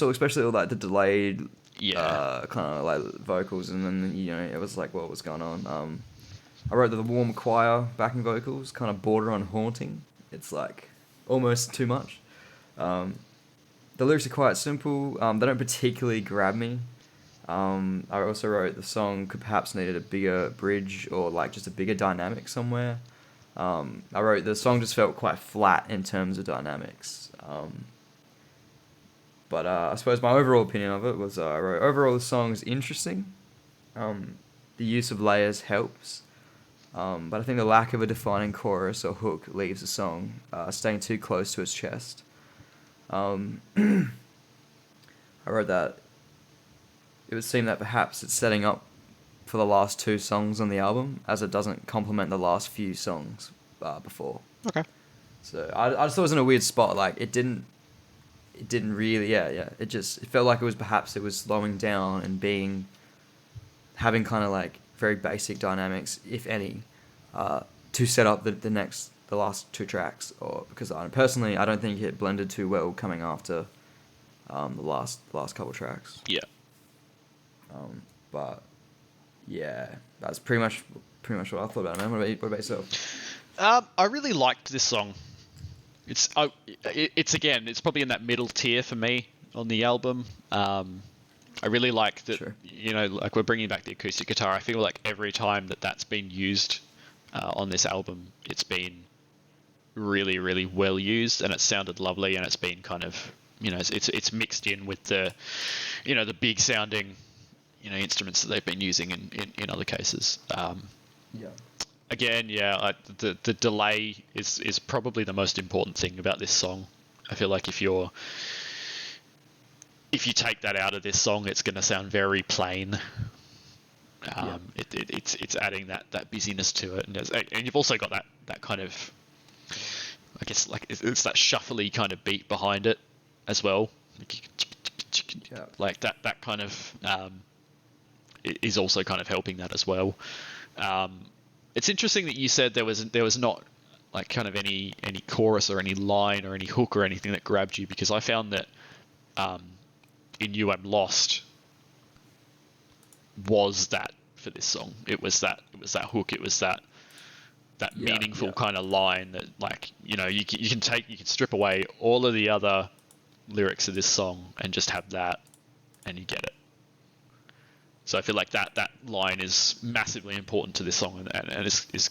especially with like the delayed, kind of like vocals, and then it was like what was going on. I wrote that the warm choir backing vocals kind of border on haunting. It's like almost too much. The lyrics are quite simple. They don't particularly grab me. I also wrote the song could perhaps needed a bigger bridge or like just a bigger dynamic somewhere. I wrote the song just felt quite flat in terms of dynamics. But I suppose my overall opinion of it was I wrote overall the song is interesting. The use of layers helps. But I think the lack of a defining chorus or hook leaves the song staying too close to its chest. I wrote that it would seem that perhaps it's setting up for the last two songs on the album, as it doesn't complement the last few songs before. Okay. So I just thought it was in a weird spot. Like it didn't really, It felt like it was slowing down and having kind of like very basic dynamics, if any, to set up the last two tracks. Or because personally, I don't think it blended too well coming after the last couple tracks. Yeah. But yeah, that's pretty much what I thought about it, man. What about yourself? I really liked this song. It's probably in that middle tier for me on the album. I really like that. Sure. Like we're bringing back the acoustic guitar. I feel like every time that's been used on this album, it's been really, really well used, and it sounded lovely, and it's been kind of it's mixed in with the the big sounding instruments that they've been using in other cases. Again, the delay is probably the most important thing about this song. I feel like if you take that out of this song, it's going to sound very plain. It's adding that busyness to it, and you've also got that kind of, I guess, like it's that shuffly kind of beat behind it as well. Like that kind of is also kind of helping that as well. It's interesting that you said there was not like kind of any chorus or any line or any hook or anything that grabbed you, because I found that in You I'm Lost was that for this song. It was that hook. It was that that Yeah, meaningful yeah. kind of line that, like, you know, you can strip away all of the other lyrics of this song and just have that, and you get it. So I feel like that line is massively important to this song, and it's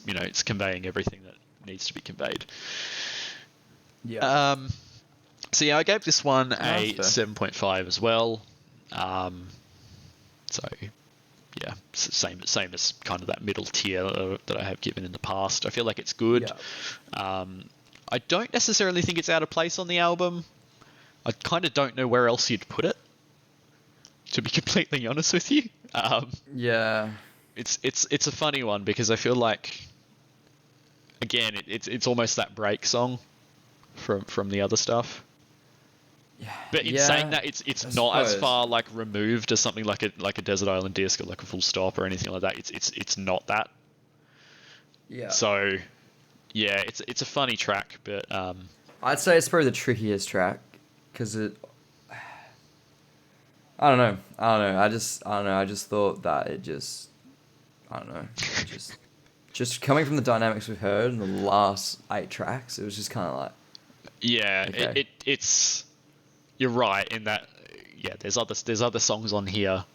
you know, it's conveying everything that needs to be conveyed. Yeah. So yeah, I gave this one a That's fair. 7.5 as well. So yeah, same as kind of that middle tier that I have given in the past. I feel like it's good. Yeah. I don't necessarily think it's out of place on the album. I kind of don't know where else you'd put it, to be completely honest with you. Yeah. It's a funny one because I feel like, again, it's almost that break song from the other stuff. But in saying that, it's I not as suppose. far like removed as something like a Desert Island Disc or like a Full Stop or anything like that. It's not that. Yeah. So yeah, it's a funny track, but I'd say it's probably the trickiest track because it. I don't know. I don't know. I just thought that it just. I don't know. It just coming from the dynamics we've heard in the last 8 tracks, it was just kind of like. yeah, Okay. it's you're right in that. Yeah, there's other songs on here.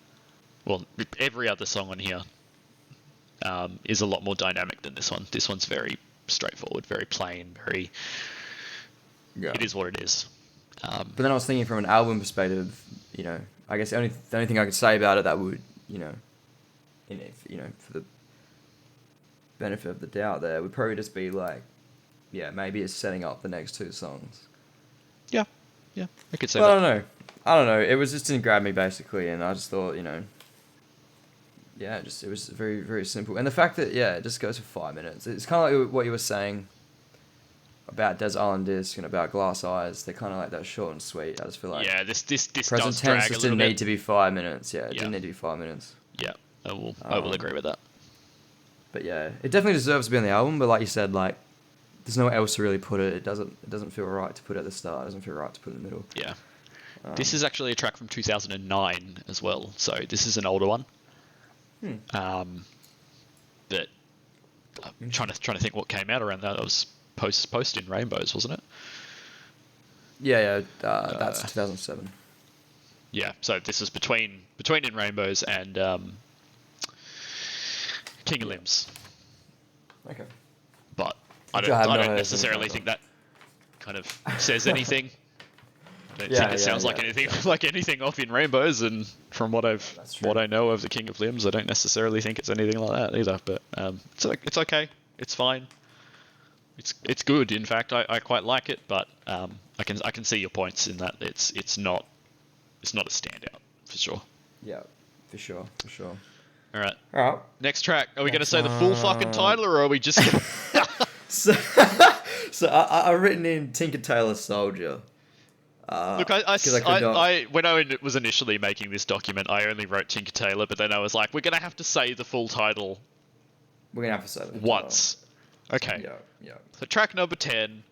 Well, every other song on here is a lot more dynamic than this one. This one's very straightforward, very plain, very. Yeah. It is what it is. But then I was thinking from an album perspective, you know, I guess the only thing I could say about it that would, you know, for the benefit of the doubt there would probably just be like, yeah, maybe it's setting up the next 2 songs. Yeah, yeah, I could say But that. I don't know. I don't know. It was just didn't grab me basically, and I just thought, you know, yeah, it was very very simple, and the fact that it just goes for 5 minutes. It's kind of like what you were saying about Des Island Disc and about Glass Eyes. They're kind of like that short and sweet. I just feel like Yeah, this present does tense drag a just little didn't bit. need to be 5 minutes. Yeah, it Yeah, didn't need to be 5 minutes. yeah, I will agree with that. But yeah, it definitely deserves to be on the album. But like you said, like there's nowhere else to really put it. It doesn't feel right to put it at the start. It doesn't feel right to put it in the middle. Yeah, this is actually a track from 2009 as well, so this is an older one. That I'm trying to think what came out around that. It was post in Rainbows, wasn't it? Yeah, that's 2007. Yeah, so this is between In Rainbows and King of Yeah. Limbs, Okay. but Which I have I not don't heard necessarily think that kind of says anything. I don't think it sounds like anything yeah. like anything off In Rainbows, and from That's true. what I know of the King of Limbs, I don't necessarily think it's anything like that either. But it's okay, it's fine, it's good. In fact, I quite like it, but I can see your points in that it's not a standout for sure. Yeah, for sure. All right. All right. Next track. Are we going to Next say the full fucking title, or are we just? So, I've written in Tinker Tailor Soldier. Look, 'Cause I could not. when I was initially making this document, I only wrote Tinker Tailor, but then I was like, we're going to have to say the full title We're gonna have to say that once. Okay. Yeah. So track number 10,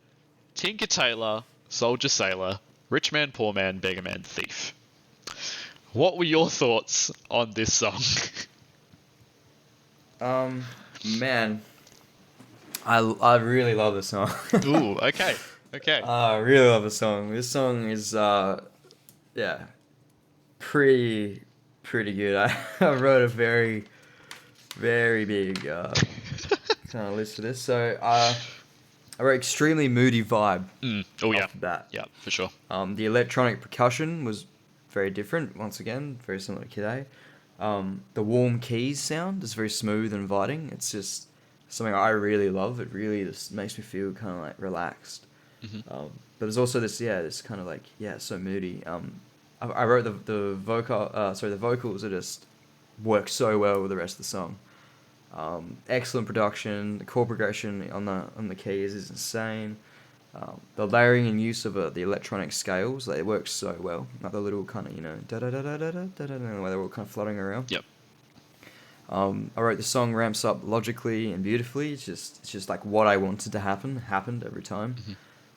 Tinker Tailor, Soldier Sailor, Rich Man, Poor Man, Beggar Man, Thief. What were your thoughts on this song? Man, I really love this song. Ooh, okay. I really love this song. This song is pretty good. I wrote a very big kind of list for this. So I wrote extremely moody vibe. Oh yeah. Off the bat. Yeah, for sure. The electronic percussion was very different. Once again, very similar to Kid A. The warm keys sound is very smooth and inviting. It's just something I really love. It really just makes me feel kind of like relaxed. But there's also this kind of like so moody. I wrote the vocals are just work so well with the rest of the song. Excellent production. The chord progression on the keys is insane. The layering and use of the electronic scales, it works so well. Like the little kind of da da da da da da da da, where they're all kind of fluttering around. Yep. I wrote the song ramps up logically and beautifully. It's just like what I wanted to happened every time.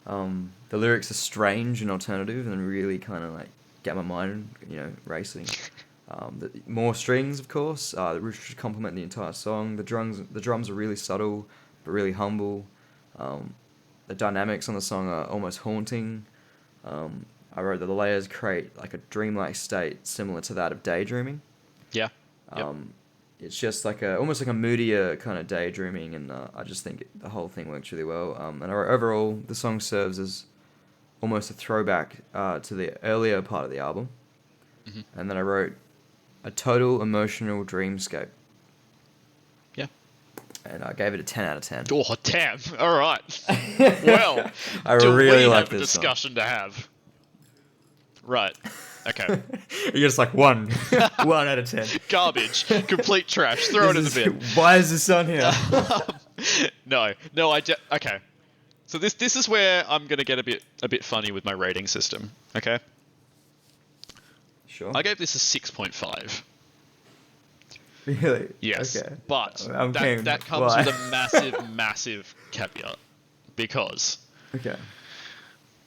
The lyrics are strange and alternative and really kind of like get my mind racing. More strings, of course, which complement the entire song. The drums are really subtle, but really humble. The dynamics on the song are almost haunting. I wrote that the layers create like a dreamlike state similar to that of Daydreaming. Yeah. Yep. It's just like almost like a moodier kind of daydreaming, and I just think the whole thing works really well. And overall, the song serves as almost a throwback to the earlier part of the album. Mm-hmm. And then I wrote a total emotional dreamscape. Yeah. And I gave it a 10 out of 10. Oh, damn. All right. Well, I really like have a this song. discussion to have? Right. Okay. You're just like 1 out of 10. Garbage. Complete trash. Throw it in the bin. Why is this on here? No. Okay. So this is where I'm gonna get a bit funny with my rating system. Okay. Sure. I gave this a 6.5. Really? Yes. Okay. But that comes with a massive caveat, because. Okay.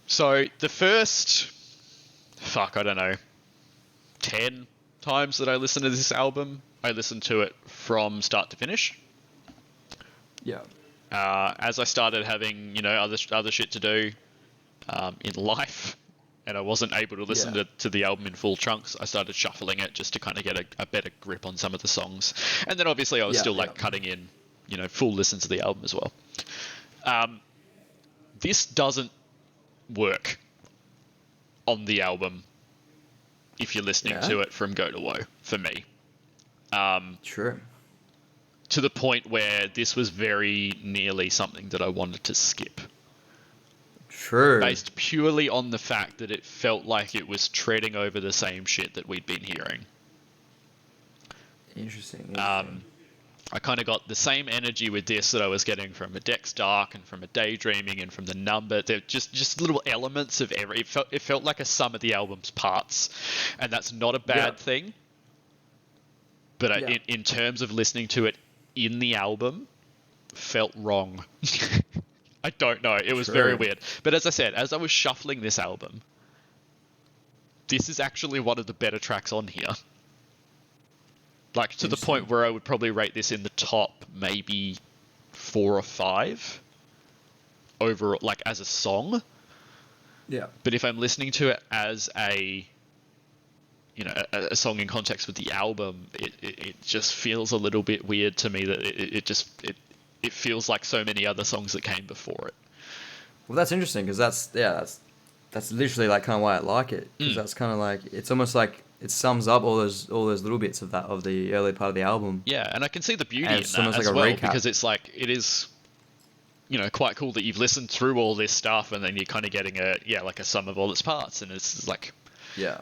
So the first, I don't know, 10 times that I listened to this album, I listened to it from start to finish. Yeah. As I started having, other shit to do in life, and I wasn't able to listen to the album in full chunks, I started shuffling it just to kind of get a better grip on some of the songs. And then obviously I was still cutting in, full listens to the album as well. This doesn't work on the album if you're listening to it from go to woe, for me. True. To the point where this was very nearly something that I wanted to skip. True. Based purely on the fact that it felt like it was treading over the same shit that we'd been hearing. Interesting. I kind of got the same energy with this that I was getting from a Dex Dark and from a Daydreaming and from the Number. They're just little elements of every. It felt like a sum of the album's parts, and that's not a bad thing. But in terms of listening to it in the album, felt wrong. I don't know. It was very weird. But as I said, as I was shuffling this album, this is actually one of the better tracks on here. Like, to the point where I would probably rate this in the top maybe 4 or 5 overall, like as a song. Yeah. But if I'm listening to it as a song in context with the album, it just feels a little bit weird to me that it feels like so many other songs that came before it. Well, that's interesting, because that's literally like kind of why I like it, because that's kind of like, it's almost like it sums up all those little bits of the early part of the album. Yeah, and I can see the beauty in that like as a well, recap. because it's like, it is, quite cool that you've listened through all this stuff and then you're kind of getting a sum of all its parts, and it's like, yeah.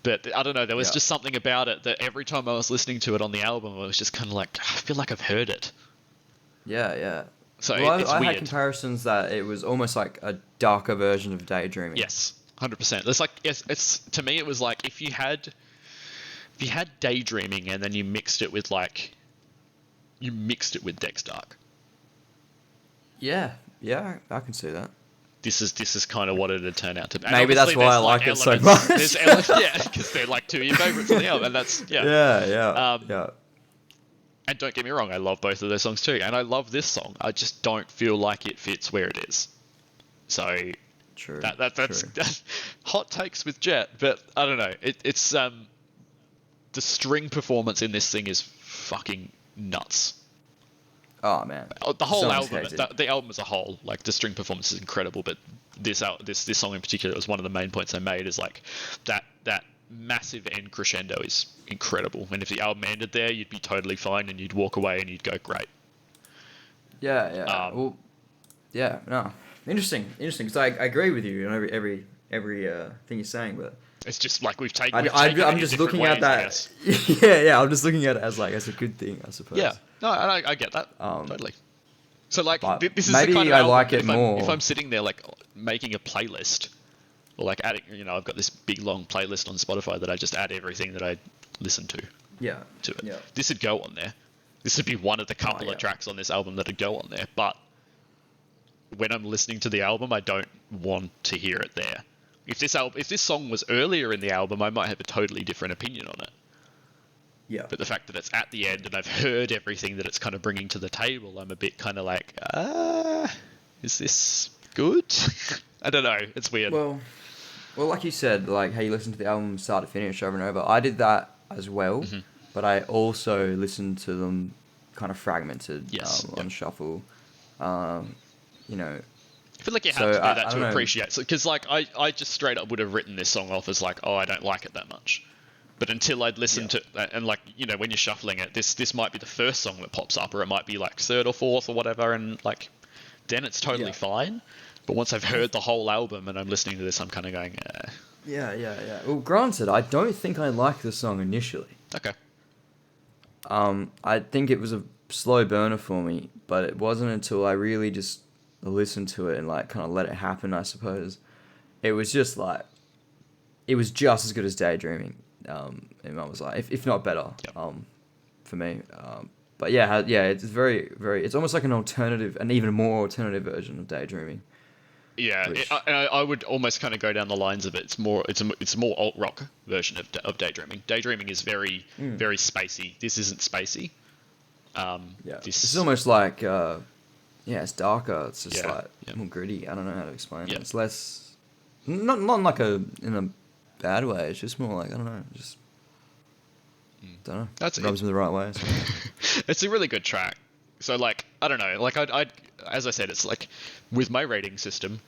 But I don't know, there was just something about it that every time I was listening to it on the album, I was just kind of like, I feel like I've heard it. Yeah. So it's weird. I had comparisons that it was almost like a darker version of Daydreaming. Yes, 100%. It's like, it's to me, it was like if you had Daydreaming and then you mixed it with Dex Dark. Yeah, I can see that. This is kind of what it had turned out to be. Maybe that's why I like it so much. Because they're like 2 of your favorites on the album, and that's Yeah. And don't get me wrong, I love both of those songs too, and I love this song. I just don't feel like it fits where it is. So true. That's hot takes with Jett, but I don't know. It's the string performance in this thing is fucking nuts. Oh man, the whole album, the album as a whole, like the string performance is incredible. But this song in particular was one of the main points I made. Is like that massive end crescendo is incredible. And if the album ended there, you'd be totally fine, and you'd walk away and you'd go great. Yeah. No, interesting. Because I agree with you on every thing you're saying, but it's just like we've taken. I'm just looking at that. Yeah. I'm just looking at it as a good thing, I suppose. Yeah. No, and I get that totally. So like this is maybe the kind of I album like that it more. if I'm sitting there like making a playlist, or like adding, I've got this big long playlist on Spotify that I just add everything that I listen to. Yeah. To it. Yeah. This would go on there. This would be one of the couple of tracks on this album that would go on there. But when I'm listening to the album, I don't want to hear it there. If this song was earlier in the album, I might have a totally different opinion on it. Yeah. But the fact that it's at the end and I've heard everything that it's kind of bringing to the table, I'm a bit kind of like, is this good? I don't know. It's weird. Well, like you said, like how you listen to the album start to finish over and over. I did that as well, Mm-hmm. but I also listened to them kind of fragmented Yes. on shuffle. You know, I feel like you have so to do that I to don't know. appreciate it. Because, like, I just straight up would have written this song off as, like, oh, I don't like it that much. But until I'd listened to and like, you know, when you're shuffling it, this might be the first song that pops up, or it might be like third or fourth or whatever, and like then it's totally fine. But once I've heard the whole album and I'm listening to this, I'm kind of going, Yeah. Well, granted, I don't think I liked the song initially. okay. I think it was a slow burner for me, but it wasn't until I really just listened to it and like kind of let it happen, I suppose. It was just like, it was just as good as Daydreaming. And I was like, if not better, for me. But yeah, it's very, very, it's almost like an alternative, an even more alternative version of Daydreaming. Yeah, Which, I would almost kind of go down the lines of it. It's a more alt rock version of Daydreaming. Daydreaming is very very spacey. This isn't spacey. It's almost like, it's darker. It's just like more gritty. I don't know how to explain it. It's less, not like in a bad way. It's just more like, I don't know, just don't know. That's rubs me the right way. So. It's a really good track. So like, I don't know, like I as I said, it's like with my rating system,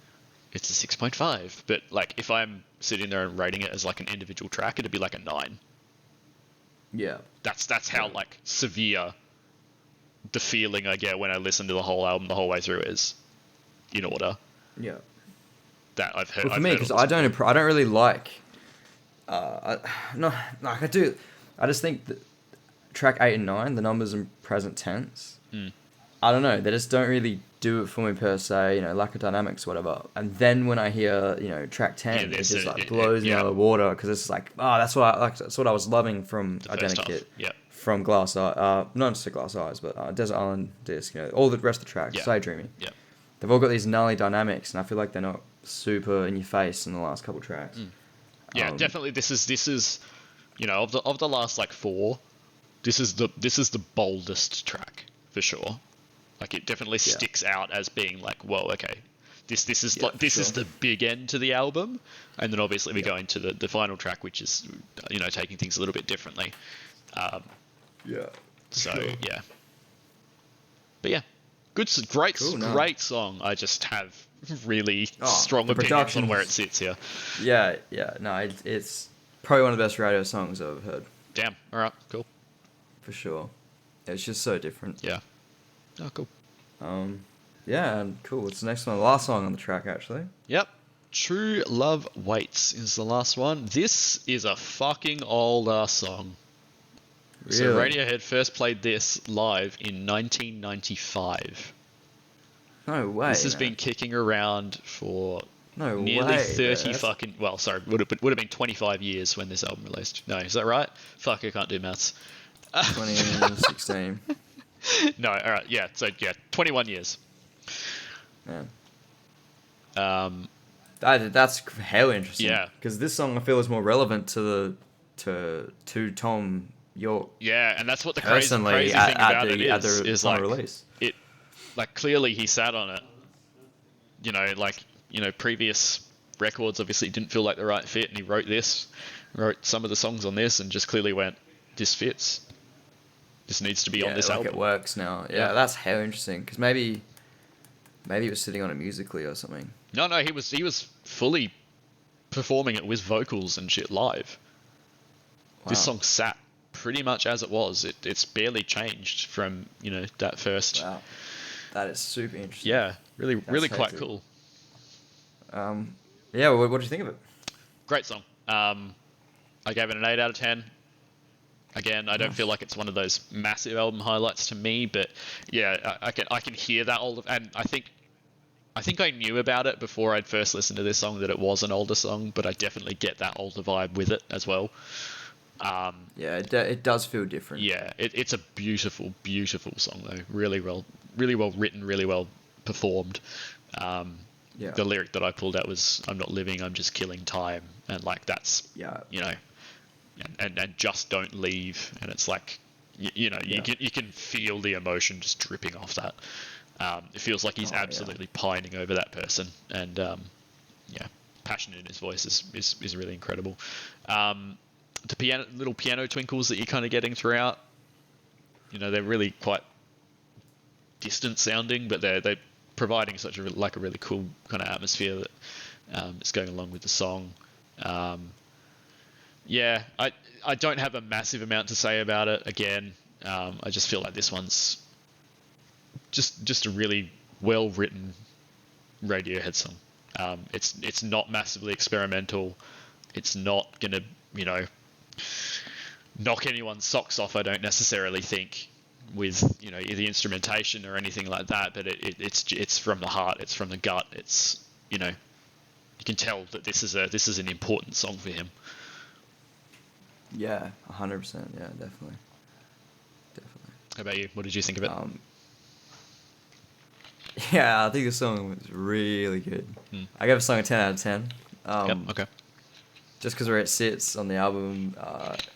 it's a 6.5. But like if I'm sitting there and rating it as like an individual track, it'd be like a 9. Yeah. That's how like severe the feeling I get when I listen to the whole album the whole way through is, in order. Yeah. That I've heard. But for me, because I don't really like. No, like I do. I just think that track 8 and 9, the numbers in present tense. I don't know. They just don't really do it for me per se. You know, lack of dynamics, whatever. And then when I hear, you know, track 10, it just like blows me out of the water because it's like, that's what I like. That's what I was loving from Identikit. From Glass Eye, not just Glass Eyes, but Desert Island Disc. You know, all the rest of the tracks. Daydreaming. Yeah. They've all got these gnarly dynamics, and I feel like they're not super in your face in the last couple tracks. Yeah, definitely. This is, you know, of the last like 4, this is the boldest track for sure. Like it definitely sticks out as being like, whoa, okay, this is like this is the big end to the album, and then obviously we go into the final track, which is, you know, taking things a little bit differently. Yeah. But yeah, great song. I just have really strong opinions on where it sits here. Yeah. No, it's probably one of the best radio songs I've ever heard. Damn. All right. Cool. For sure. It's just so different. Yeah. Oh, cool. Yeah, cool. What's the next one? The last song on the track, actually. Yep. True Love Waits is the last one. This is a fucking old ass song. Really? So Radiohead first played this live in 1995. No way. This has been kicking around for nearly 30 fucking... Well, sorry, would have been 25 years when this album released. No, is that right? Fuck, I can't do maths. 2016. No, all right, yeah. So yeah, 21 years. Yeah. That's hell interesting. Yeah. Because this song I feel is more relevant to Tom York. Yeah, and that's what the crazy thing about it is like release. It like clearly he sat on it. You know, like, you know, previous records obviously didn't feel like the right fit, and he wrote some of the songs on this, and just clearly went, this fits. This needs to be on this album. It works now. Yeah, that's how interesting. Because maybe he was sitting on it musically or something. No, he was fully performing it with vocals and shit live. Wow. This song sat pretty much as it was. It's barely changed from, you know, that first. Wow, that is super interesting. Yeah, really quite cool. Yeah, what do you think of it? Great song. I gave it an 8 out of 10. Again, I don't feel like it's one of those massive album highlights to me, but yeah, I can hear that and I think I knew about it before I'd first listened to this song, that it was an older song, but I definitely get that older vibe with it as well. Yeah, it does feel different. Yeah, it's a beautiful song though. Really well written, really well performed. The lyric that I pulled out was, "I'm not living, I'm just killing time," and like that's you know. and Just Don't Leave, and it's like you know Yeah. you can feel the emotion just dripping off that. It feels like he's Oh, yeah. absolutely pining over that person, and yeah, passion in his voice is really incredible. The little piano twinkles that you're kind of getting throughout, you know, they're really quite distant sounding, but they're providing such a really cool kind of atmosphere that is going along with the song. Yeah, I don't have a massive amount to say about it. Again, I just feel like this one's just a really well written Radiohead song. It's not massively experimental. It's not gonna, you know, knock anyone's socks off. I don't necessarily think with, you know, the instrumentation or anything like that. But it's from the heart. It's from the gut. It's, you know, you can tell that this is an important song for him. Yeah, 100%. Yeah, definitely. How about you? What did you think of it? Yeah, I think the song was really good. I gave the song a 10 out of 10. Yep. Okay. Just because where it sits on the album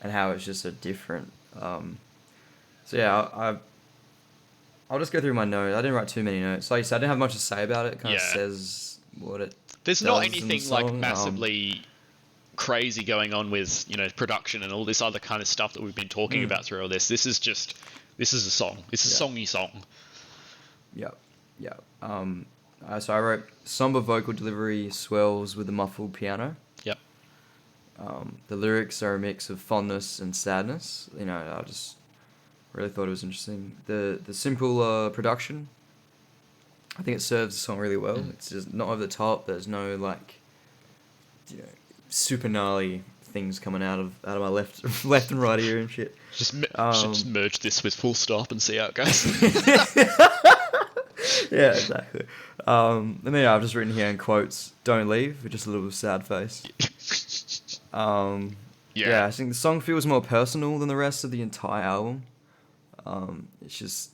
and how it's just so different. So yeah, I'll just go through my notes. I didn't write too many notes. Like you said, I didn't have much to say about it. It kind of says what it There's does not in the anything like song. massively crazy going on with, you know, production and all this other kind of stuff that we've been talking about through all this. This is a song. It's a songy song. Yep. So I wrote somber vocal delivery swells with a muffled piano. Yep. The lyrics are a mix of fondness and sadness. You know, I just really thought it was interesting. The simple production, I think it serves the song really well. It's just not over the top. There's no like, you know, super gnarly things coming out of my left and right ear and shit. Should just merge this with Full Stop and see how it goes. Yeah, exactly. And then I've just written here in quotes, "Don't leave," with just a little sad face. Yeah, I think the song feels more personal than the rest of the entire album. It's just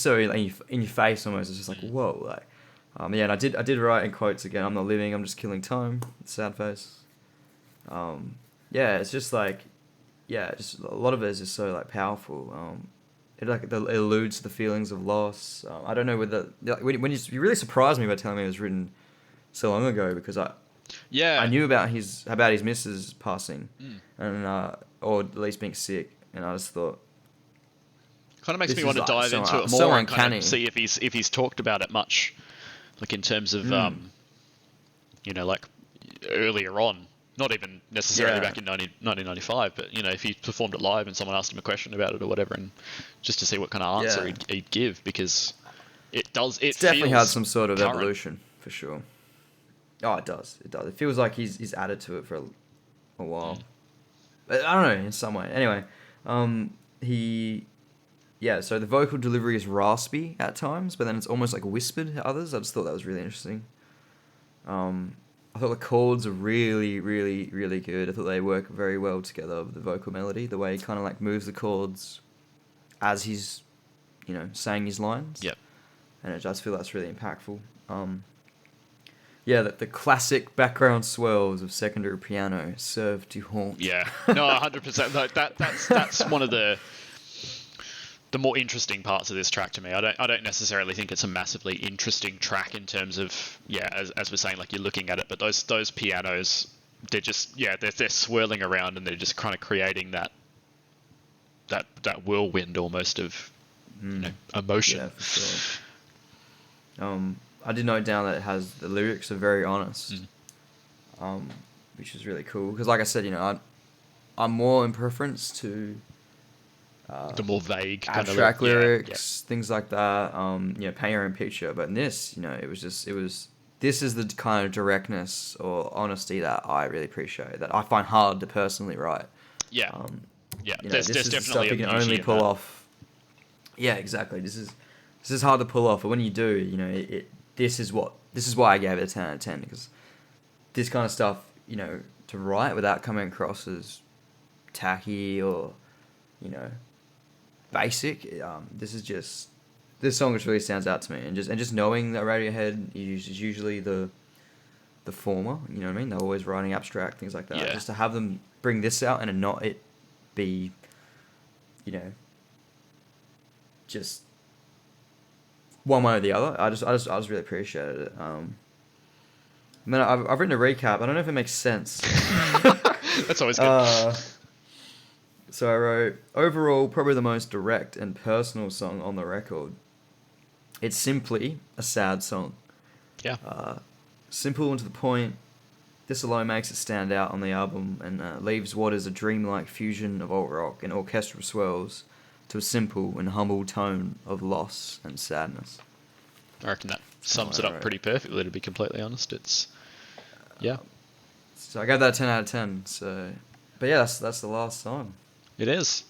so in your face almost. It's just like whoa, like. Yeah, and I did write in quotes again. I'm not living. I'm just killing time. Sad face. Yeah, it's just like, yeah, just a lot of it is just so like powerful. It alludes to the feelings of loss. I don't know whether when you really surprised me by telling me it was written so long ago, because I knew about his missus passing, and or at least being sick, and I just thought kind of makes me want to like dive into it more so and kind uncanny. of see if he's talked about it much, like in terms of you know, like earlier on. Not even necessarily back in 1995, but, you know, if he performed it live and someone asked him a question about it or whatever, and just to see what kind of answer he'd give, because it's definitely had some sort of current. evolution for sure. Oh, it does. It feels like he's added to it for a while. But I don't know, in some way. Anyway, so the vocal delivery is raspy at times, but then it's almost like whispered at others. I just thought that was really interesting. I thought the chords are really, really, really good. I thought they work very well together with the vocal melody, the way he kind of like moves the chords as he's, you know, saying his lines. Yep. And I just feel that's really impactful. Yeah, the classic background swells of secondary piano serve to haunt. Yeah, no, 100%. That's one of the more interesting parts of this track to me. I don't necessarily think it's a massively interesting track in terms of, as we're saying, like you're looking at it, but those pianos, they're just they're swirling around and they're just kind of creating that whirlwind almost of you know, emotion. Yeah, for sure. I did note down that it has the lyrics are very honest, which is really cool because, like I said, you know, I'm more in preference to the more vague abstract lyrics, things like that. You know, paint your own picture. But in this, you know, this is the kind of directness or honesty that I really appreciate, that I find hard to personally write. Yeah. You know, there's this is the definitely stuff you can only pull off. Yeah, exactly. This is hard to pull off, but when you do, you know, this is why I gave it a 10 out of 10, because this kind of stuff, you know, to write without coming across as tacky or, you know, basic. This song just really stands out to me, and just knowing that Radiohead is usually the the former. You know what I mean? They're always writing abstract things like that. Yeah. Just to have them bring this out and not it be, you know, just one way or the other. I just really appreciated it. I mean, I've written a recap. I don't know if it makes sense. That's always good. So I wrote, overall, probably the most direct and personal song on the record. It's simply a sad song. Yeah. Simple and to the point. This alone makes it stand out on the album and leaves what is a dreamlike fusion of alt rock and orchestral swirls to a simple and humble tone of loss and sadness. I reckon that sums it up pretty perfectly, to be completely honest. It's, yeah. So I gave that a 10 out of 10. So, but yeah, that's the last song. It is.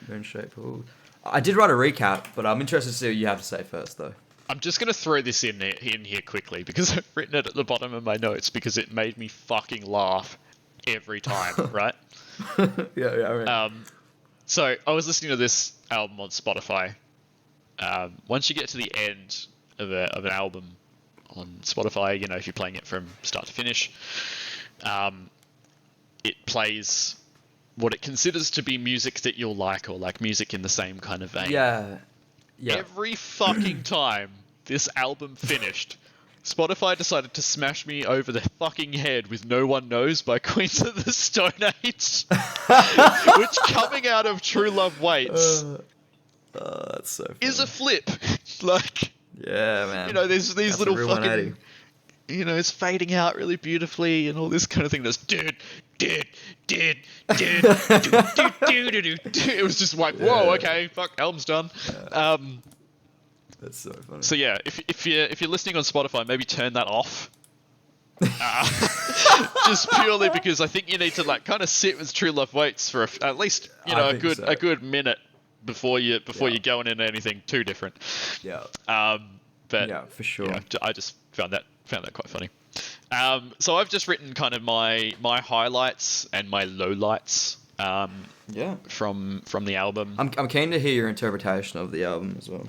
Moonshaped Pool. I did write a recap, but I'm interested to see what you have to say first, though. I'm just going to throw this in here quickly because I've written it at the bottom of my notes because it made me fucking laugh every time, right? Yeah. So I was listening to this album on Spotify. Once you get to the end of an album on Spotify, you know, if you're playing it from start to finish, it plays what it considers to be music that you'll like, or like music in the same kind of vein. Yeah. Every fucking time this album finished, Spotify decided to smash me over the fucking head with No One Knows by Queens of the Stone Age. Which, coming out of True Love Waits, that's so funny. is a flip. Like, yeah, man. You know, there's these that's little fucking... 180. You know, it's fading out really beautifully and all this kind of thing. That's it was just like, whoa, okay, fuck, album's done. Yeah. That's so funny. So yeah, if you're listening on Spotify, maybe turn that off. Just purely because I think you need to like kind of sit with True Love Waits for at least a good minute before you're going into anything too different. Yeah. But yeah, for sure. Yeah, I just found that quite funny. So I've just written kind of my highlights and my lowlights. From the album. I'm keen to hear your interpretation of the album as well.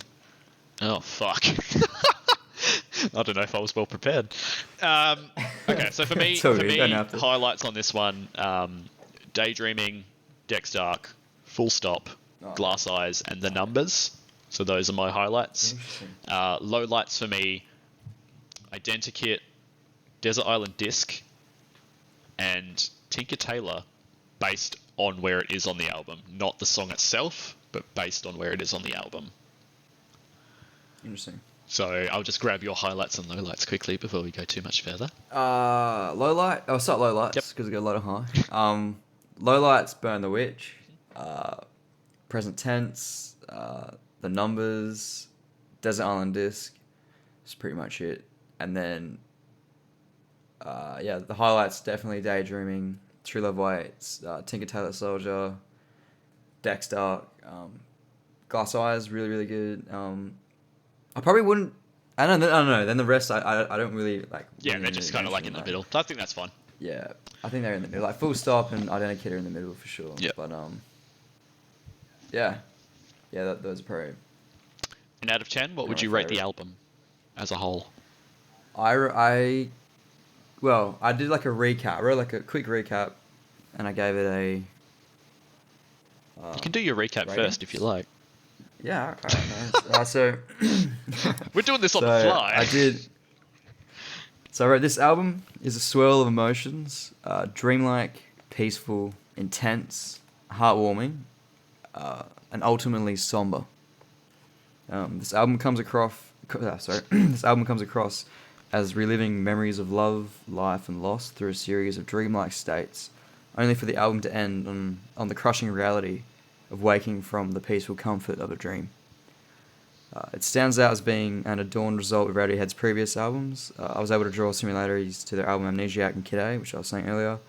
Oh fuck. I don't know if I was well prepared. Okay, so for me, highlights on this one: Daydreaming, Deck's Dark, Full Stop, Glass Eyes, and The Numbers. So those are my highlights. Lowlights for me: Identikit, Desert Island Disc, and Tinker Tailor, based on where it is on the album. Not the song itself, but based on where it is on the album. Interesting. So I'll just grab your highlights and lowlights quickly before we go too much further. Lowlight. Oh, start lowlights because I got a lot of high. Lowlights: Burn the Witch, Present Tense, The Numbers, Desert Island Disc. That's pretty much it. And then, the highlights definitely Daydreaming, True Love Waits, Tinker Tailor Soldier, Deck's Dark, Glass Eyes, really really good. I probably wouldn't. I don't know. Then the rest, I don't really like. Yeah, they're just kind of like in the middle. I think that's fine. Yeah, I think they're in the middle. Like Full Stop and Identikit are in the middle for sure. Yeah. But those are probably. And out of 10, what would you rate the album as a whole? I did like a recap. I wrote like a quick recap, and I gave it a. You can do your recap first if you like. Yeah, alright. So we're doing this on the fly. I did. So I wrote, this album is a swirl of emotions, dreamlike, peaceful, intense, heartwarming, and ultimately somber. This album comes across as reliving memories of love, life, and loss through a series of dreamlike states, only for the album to end on the crushing reality of waking from the peaceful comfort of a dream. It stands out as being an adorned result of Radiohead's previous albums. I was able to draw similarities to their album Amnesiac and Kid A, which I was saying earlier,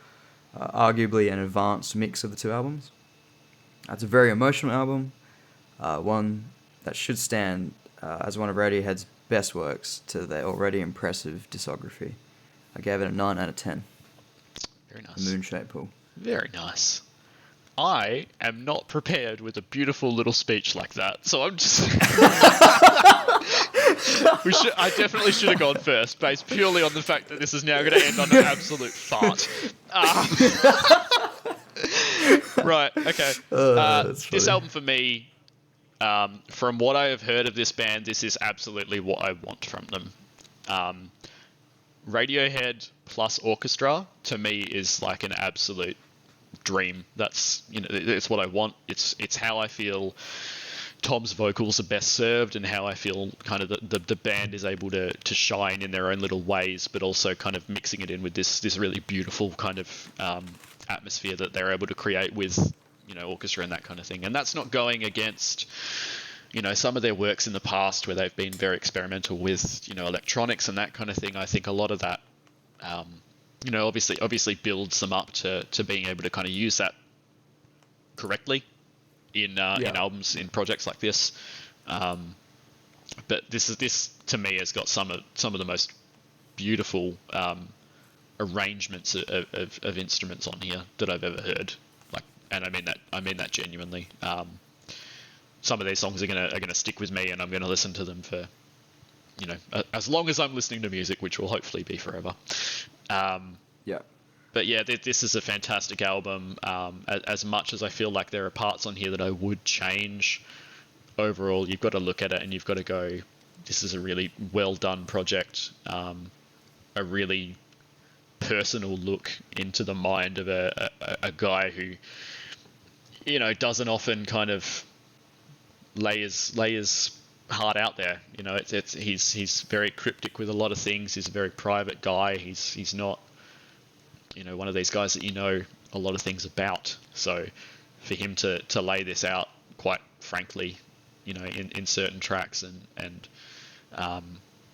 arguably an advanced mix of the two albums. It's a very emotional album, one that should stand as one of Radiohead's best works to their already impressive discography. I gave it a 9 out of 10. Very nice. The Moonshaped Pool. Very nice. I am not prepared with a beautiful little speech like that, so I'm just... I definitely should have gone first, based purely on the fact that this is now going to end on an absolute fart. Right. Okay. That's This funny. album for me, from what I have heard of this band, this is absolutely what I want from them. Radiohead plus orchestra to me is like an absolute dream. That's, it's what I want. It's how I feel Tom's vocals are best served, and how I feel kind of the band is able to shine in their own little ways, but also kind of mixing it in with this really beautiful kind of atmosphere that they're able to create with orchestra and that kind of thing. And that's not going against some of their works in the past where they've been very experimental with electronics and that kind of thing. I think a lot of that obviously builds them up to being able to kind of use that correctly in albums, in projects like this. But this to me has got some of the most beautiful arrangements of instruments on here that I've ever heard. Like, and I mean that genuinely. Some of these songs are gonna stick with me, and I'm gonna listen to them for as long as I'm listening to music, which will hopefully be forever. Yeah. But yeah, this is a fantastic album. As much as I feel like there are parts on here that I would change, overall, you've got to look at it and you've got to go, this is a really well done project. A really personal look into the mind of a guy who, doesn't often kind of lay his heart out there. He's very cryptic with a lot of things. He's a very private guy. He's not one of these guys that a lot of things about. So for him to lay this out quite frankly, in certain tracks, and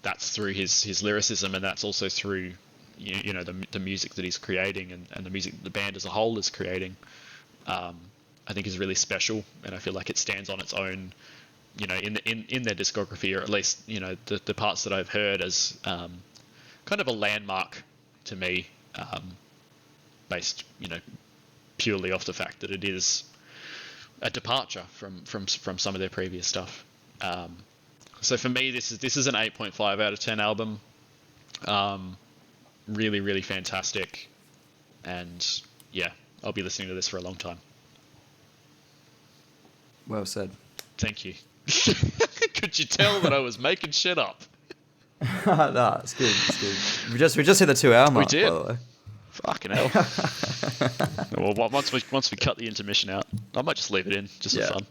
that's through his lyricism, and that's also through the music that he's creating, and the music that the band as a whole is creating. I think is really special, and I feel like it stands on its own, in their discography, or at least the parts that I've heard, as kind of a landmark to me, based purely off the fact that it is a departure from some of their previous stuff. So for me, this is an 8.5 out of 10 album. Really, really fantastic, and yeah, I'll be listening to this for a long time. Well said. Thank you. Could you tell that I was making shit up? Nah, it's good. It's good. We just hit the 2 hour mark. We did. By the way. Fucking hell. Well, once we cut the intermission out, I might just leave it in just for fun.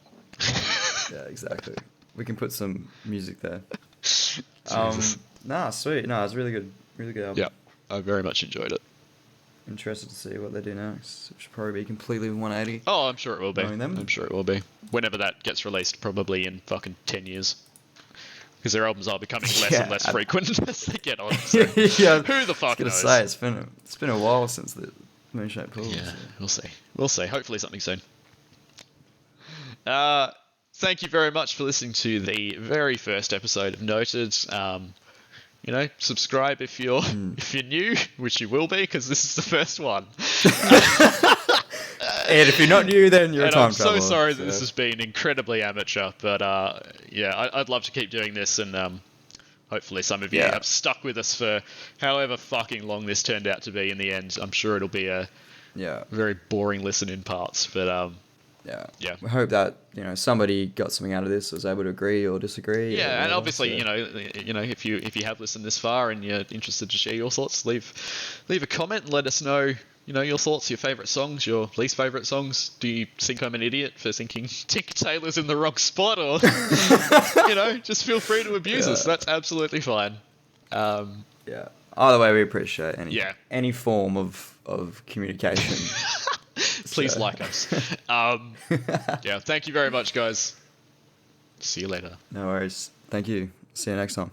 Yeah, exactly. We can put some music there. Jesus. Sweet. No, it's really good. Really good album. Yeah, I very much enjoyed it. Interested to see what they do next. It should probably be completely 180. Oh, I'm sure it will be. Knowing them. I'm sure it will be. Whenever that gets released, probably in fucking 10 years. Because their albums are becoming less and less frequent as they get on. So Yeah, who the fuck I knows? was gonna say, it's been a while since the Moonshaped Pool. Yeah, so. we'll see. Hopefully something soon. Thank you very much for listening to the very first episode of Noted. Subscribe if you're new, which you will be, because this is the first one. And if you're not new, then you're a time traveler. I'm so sorry that this has been incredibly amateur, but I'd love to keep doing this, and hopefully some of you have stuck with us for however fucking long this turned out to be in the end. I'm sure it'll be a very boring listen in parts, but yeah. We hope that somebody got something out of this, was able to agree or disagree. Yeah, or whatever, and obviously, if you have listened this far and you're interested to share your thoughts, leave a comment and let us know. Your thoughts, your favourite songs, your least favourite songs. Do you think I'm an idiot for thinking Tinker Tailor's in the wrong spot, or just feel free to abuse us. That's absolutely fine. Yeah. Either way, we appreciate any form of communication. Please like us. Thank you very much, guys. See you later. No worries. Thank you. See you next time.